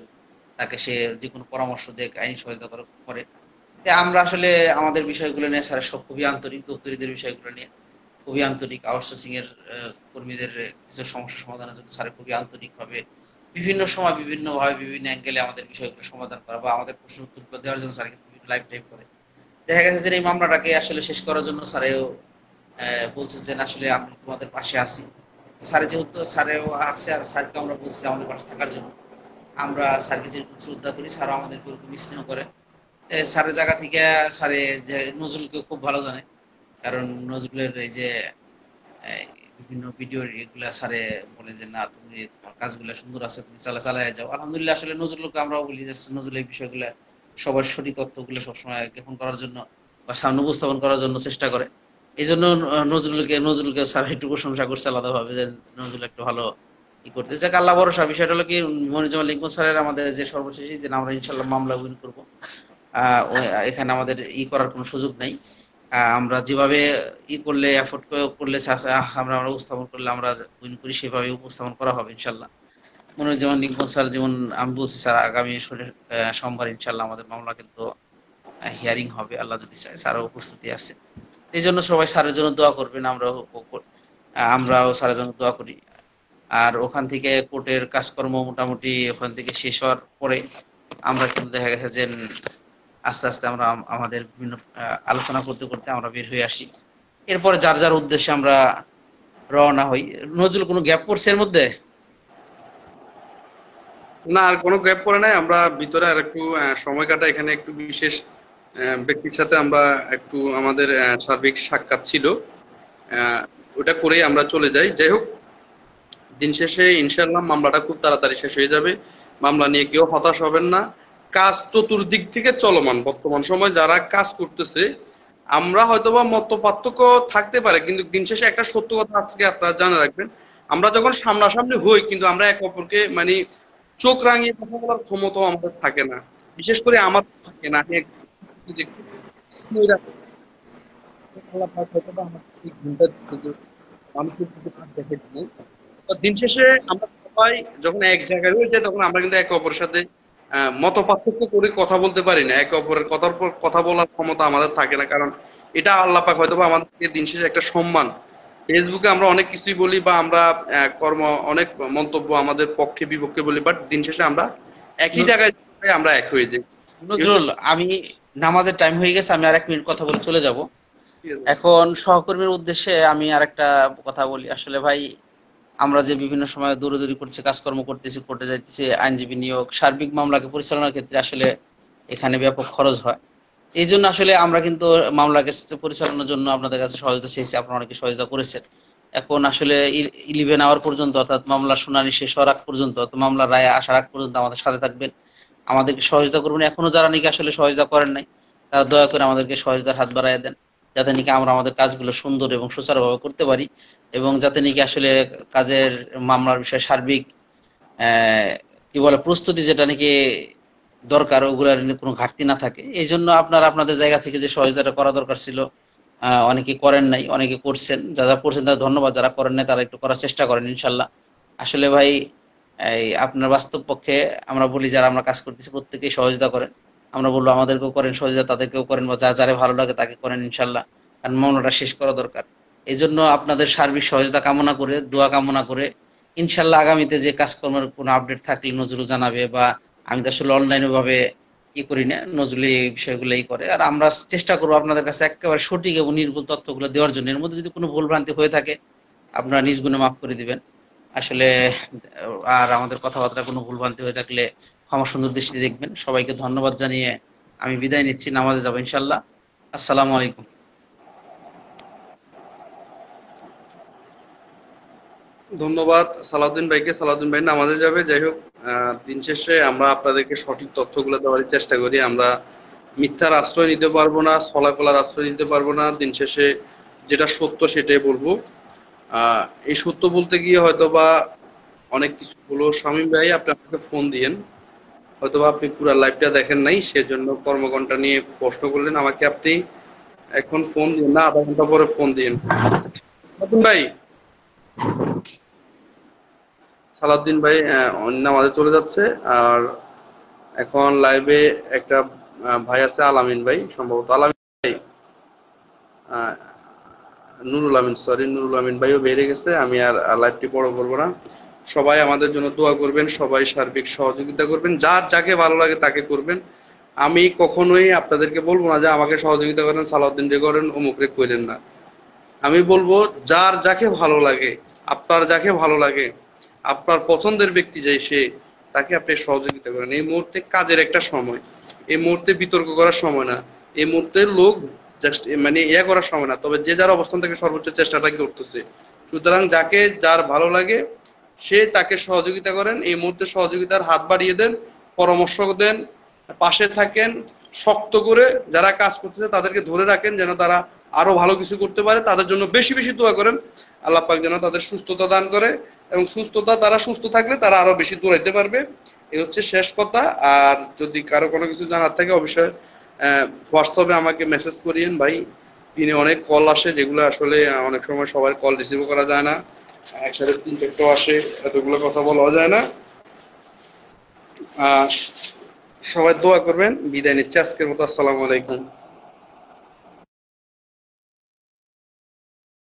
তাকে সে যে কোনো পরামর্শ দিয়ে আইনি সহায়তা করে। আমরা আসলে আমাদের বিষয়গুলো নিয়ে স্যার সব খুবই আন্তরিক, দপ্তরিদের বিষয়গুলো নিয়ে খুবই আন্তরিক। আউটসোর্সিং এর কর্মীদের কিছু সমস্যা সমাধানের জন্য স্যার খুবই আন্তরিক ভাবে বিভিন্ন সময় বিভিন্ন ভাবে বিভিন্ন অ্যাঙ্গেলে আমাদের বিষয়গুলো সমাধান করা বা আমাদের প্রশ্ন উত্তরগুলো দেওয়ার জন্য স্যার কিন্তু লাইফ টাইম করে। দেখা গেছে যে এই মামলাটাকে আসলে শেষ করার জন্য স্যারেও বলছে যে আসলে আমি তোমাদের পাশে আছি। স্যার যেহেতু স্যারেও আছে আর স্যারকে আমরা বলছি আমাদের পাশে থাকার জন্য। আমরা স্যারকে যেরকম শ্রদ্ধা করি, স্যারও আমাদের ওরকম স্নেহ করে। স্যারের জায়গা থেকে স্যারে যে নজরুলকে খুব ভালো জানে। কারণ নজরুলের এই যে এই বিভিন্ন ভিডিও এগুলা স্যারে বলে যে না তুমি তোমার কাজগুলো সুন্দর আছে, তুমি চালায় যাও। আলহামদুলিল্লাহ আসলে নজরুলকে আমরাও বলি যে নজরুল এই বিষয়গুলো সবার সঠিক তথ্যগুলো সবসময় জ্ঞাপন করার জন্য বা সামনে উপস্থাপন করার জন্য চেষ্টা করে। এই জন্য নজরুলকে স্যার একটু প্রশংসা করছে আলাদাভাবে যে নজরুল একটু ভালো ই করতে। যাক আল্লাহ ভরসা। বিষয়টা হলো কি, মনিরুজ্জামান লিঙ্কন স্যারের আমাদের যে সর্বশেষ যে আমরা ইনশাল্লাহ মামলা উইন করবো। এখানে আমাদের করার কোনো সুযোগ নাই। আমরা যেভাবে করলে এফোর্ট করলে আমরা উপস্থাপন করলে আমরা উইন করি, সেভাবে উপস্থাপন করা হবে ইনশাল্লাহ। মনে হয় যেমন লিঙ্কন স্যার, যেমন আমি বলছি স্যার আগামী সোমবার ইনশাল্লাহ আমাদের মামলা কিন্তু হিয়ারিং হবে, আল্লাহ যদি চায়। স্যারও উপস্থিতি আছে। এই জন্য সবাই স্যারের জন্য দোয়া করবেন, আমরাও স্যারের জন্য দোয়া করি। আর ওখান থেকে কোর্টের কাজকর্ম মোটামুটি ওখান থেকে শেষ হওয়ার পরে আমরা কিন্তু দেখা গেছে যে আস্তে আস্তে আমরা আমাদের বিভিন্ন আলোচনা করতে করতে আমরা বের হয়ে আসি। এরপরে যার যার উদ্দেশ্যে আমরা রওনা হই। নজরুল কোনো গ্যাপ পড়ছে এর মধ্যে? না, আর কোনো গ্যাপ পড়ে নাই। আমরা ভিতরে আর একটু সময় কাটা, এখানে একটু বিশেষ ব্যক্তির সাথে আমরা একটু আমাদের সার্বিক সাক্ষাৎ ছিল, ওটা করেই আমরা চলে যাই। যাই হোক, দিন শেষে ইনশাল্লাহ মামলাটা খুব তাড়াতাড়ি শেষ হয়ে যাবে। মামলা নিয়ে কেউ হতাশ হবেন না। কাজ চতুর্দিক থেকে চলমান, বর্তমান সময় যারা কাজ করতেছে, আমরা হয়তোবা মত পার্থক্য থাকতে পারে, কিন্তু দিন শেষে একটা সত্য কথা আজকে আপনারা জানা রাখবেন, আমরা যখন সামনাসামনি হই কিন্তু আমরা এক অপরকে মানে চোখ রাঙিয়ে কথা বলার ক্ষমতাও আমাদের থাকে না। বিশেষ করে আমার থাকে না। আমি আল্লাহ পাক হয়তো বা আমাকে সেই গুণটা দিচ্ছে যে মানুষের প্রতি ভাগ দেখাইতে নেই। তো দিন শেষে আমরা সবাই যখন এক জায়গায় হয়ে যাই তখন আমরা কিন্তু একে অপরের সাথে মত পার্থক্য করে কথা বলতে পারি না, একে অপরের কথার পর কথা বলার ক্ষমতা আমাদের থাকে না, কারণ এটা আল্লাহ পাক হয়তো বা আমাদেরকে দিন শেষে একটা সম্মান। ফেসবুকে আমরা অনেক কিছুই বলি বা আমরা কর্ম অনেক মন্তব্য আমাদের পক্ষে বিপক্ষে বলি, বাট দিন শেষে আমরা একই ন- জায়গায় আমরা এক হয়ে যাই। এই হচ্ছে নজরুল, আমি নামাজের টাইম হয়ে গেছে, আমি আর 1 মিনিট কথা বলে চলে যাব। ঠিক আছে। এখন সহকর্মীর উদ্দেশ্যে আমি আরেকটা কথা বলি। আসলে ভাই, আমরা যে বিভিন্ন সময় দৌড়াদৌড়ি করছি, কাজকর্ম করতেছি, কোর্টে যাইতেছি, আইনজীবী নিয়োগ, সার্বিক মামলাকে পরিচালনার ক্ষেত্রে আসলে এখানে ব্যাপক খরচ হয়। এই জন্য আসলে আমরা কিন্তু মামলাকে পরিচালনার জন্য আপনাদের কাছে সহযোগিতা চেয়েছি, আপনারা অনেকে সহযোগিতা করেছেন। এখন আসলে 11 আওয়ার পর্যন্ত, অর্থাৎ মামলার শুনানি শেষ হওয়ার আগ পর্যন্ত, অর্থাৎ মামলার রায় আসার আগ পর্যন্ত আমাদের সাথে থাকবেন, আমাদেরকে সহযোগিতা করবেন। এখনো যারা নাকি আসলে সহযোগিতা করেন নাই, তারা দয়া করে আমাদেরকে সহযোগিতার হাত বাড়ায় দেন, যাতে নাকি আমরা আমাদের কাজগুলো সুন্দর এবং সুচারুভাবে করতে পারি, এবং যাতে নাকি আসলে কাজের মামলার বিষয়ে সার্বিক কি বলে প্রস্তুতি যেটা নাকি দরকার, ওগুলার কোনো ঘাটতি না থাকে। এই জন্য আপনারা আপনাদের জায়গা থেকে যে সহযোগিতাটা করা দরকার ছিল, অনেকে করেন নাই, অনেকে করছেন। যারা করছেন তাদের ধন্যবাদ, যারা করেন নাই তারা একটু করার চেষ্টা করেন ইনশাল্লাহ। আসলে ভাই, এই আপনার বাস্তব পক্ষে আমরা বলি, যারা আমরা কাজ করতেছি প্রত্যেকেই সহযোগিতা করেন। আমরা বলবো আমাদেরকেও করেন সহযোগিতা, তাদেরকেও করেন, বা যারে ভালো লাগে তাকে করেন ইনশাল্লাহ, কারণ মামলাটা শেষ করা দরকার। এই জন্য আপনাদের সার্বিক সহযোগিতা কামনা করে, দোয়া কামনা করে, ইনশাল্লাহ আগামীতে যে কাজকর্মের কোনো আপডেট থাকলে নজরুল জানাবে, বা আমি তো আসলে অনলাইনে ভাবে করি না, নজরুল এই বিষয়গুলোই করে। আর আমরা চেষ্টা করবো আপনাদের কাছে একেবারে সঠিক এবং নির্ভুল তথ্যগুলো দেওয়ার জন্য। এর মধ্যে যদি কোনো ভুল ভ্রান্তি হয়ে থাকে, আপনারা নিজ গুণে মাফ করে দিবেন আসলে। আর আমাদের কথাবার্তা কোনো ভুল ভ্রান্তি হয়ে থাকলে ক্ষমা সুন্দর দৃষ্টিতে দেখবেন। সবাইকে ধন্যবাদ জানিয়ে আমি বিদায় নিচ্ছি, নামাজে যাবো ইনশাল্লাহ। আসসালামু আলাইকুম। ধন্যবাদ সালাউদ্দিন ভাইকে। সালাউদ্দিন ভাই নামাজে যাবে, যাই হোক দিন শেষে আমরা আপনাদেরকে সঠিক তথ্যগুলো দেওয়ার চেষ্টা করি। আমরা মিথ্যার আশ্রয় নিতে পারবো না, ছলাকলার আশ্রয় নিতে পারবো না। দিন শেষে যেটা সত্য সেটাই বলবো। এই সত্য বলতে গিয়ে হয়তো বা অনেক কিছু হলো। শামীম ভাই, আপনি আমাকে ফোন দিয়েন, হয়তোবা আপনি পুরো লাইভটা দেখেন নাই, সেজন্য কর্মঘন্টা নিয়ে প্রশ্ন করলেন আমাকে। আপনি এখন ফোন দিন না, আধা ঘন্টা পরে ফোন দিন। নতুন ভাই, সালাউদ্দিন ভাই নামাজে চলে যাচ্ছে। আর এখন লাইভে একটা ভাই আছে, আলামিন ভাই, সম্ভবত আলামিন ভাই, আহ, নুরুল আমিন, সরি নুরুল আমিন ভাইও বেরিয়ে গেছে। আমি আর লাইভটি বড় করব না। সবাই আমাদের জন্য দোয়া করবেন, সবাই সার্বিক সহযোগিতা করবেন, যার যাকে ভালো লাগে তাকে করবেন। আমি কখনোই আপনাদেরকে বলবো না যে আমাকে সহযোগিতা করেন, সালাউদ্দিন রে করেন, অমুক রে করেন না। আমি বলবো যার যাকে ভালো লাগে, আপনার যাকে ভালো লাগে, আপনার পছন্দের ব্যক্তি যে সে, তাকে আপনি সহযোগিতা করেন। এই মুহূর্তে কাজের একটা সময়, এই মুহূর্তে বিতর্ক করার সময় না, এই মুহূর্তে লোক জাস্ট মানে ইয়া করার সময় না। তবে যে যার অবস্থান থেকে সর্বোচ্চ চেষ্টাটা করতেছে, সুতরাং যাকে যার ভালো লাগে সে তাকে সহযোগিতা করেন। এই মুহূর্তে সহযোগিতার হাত বাড়িয়ে দেন, পরামর্শ দেন, পাশে থাকেন, শক্ত করে যারা কাজ করতেছে তাদেরকে ধরে রাখেন যেন তারা আরো ভালো কিছু করতে পারে। তাদের জন্য বেশি বেশি দোয়া করেন, আল্লাহ পাক যেন তাদের সুস্থতা দান করে, এবং সুস্থতা, তারা সুস্থ থাকলে তারা আরো বেশি দৌড়াইতে পারবে। এই হচ্ছে শেষ কথা। আর যদি কারো কোনো কিছু জানার থাকে অবশ্যই হোয়াটসঅ্যাপে আমাকে মেসেজ করিয়েন ভাই। দিনে অনেক কল আসে, যেগুলো আসলে অনেক সময় সবার কল রিসিভ করা যায় না, একসাথে 3-4টাও আসে, এতগুলো কথা বলা যায় না। আহ সবাই দোয়া করবেন। বিদায় নিচ্ছি আজকের মতো। আসসালামু আলাইকুম।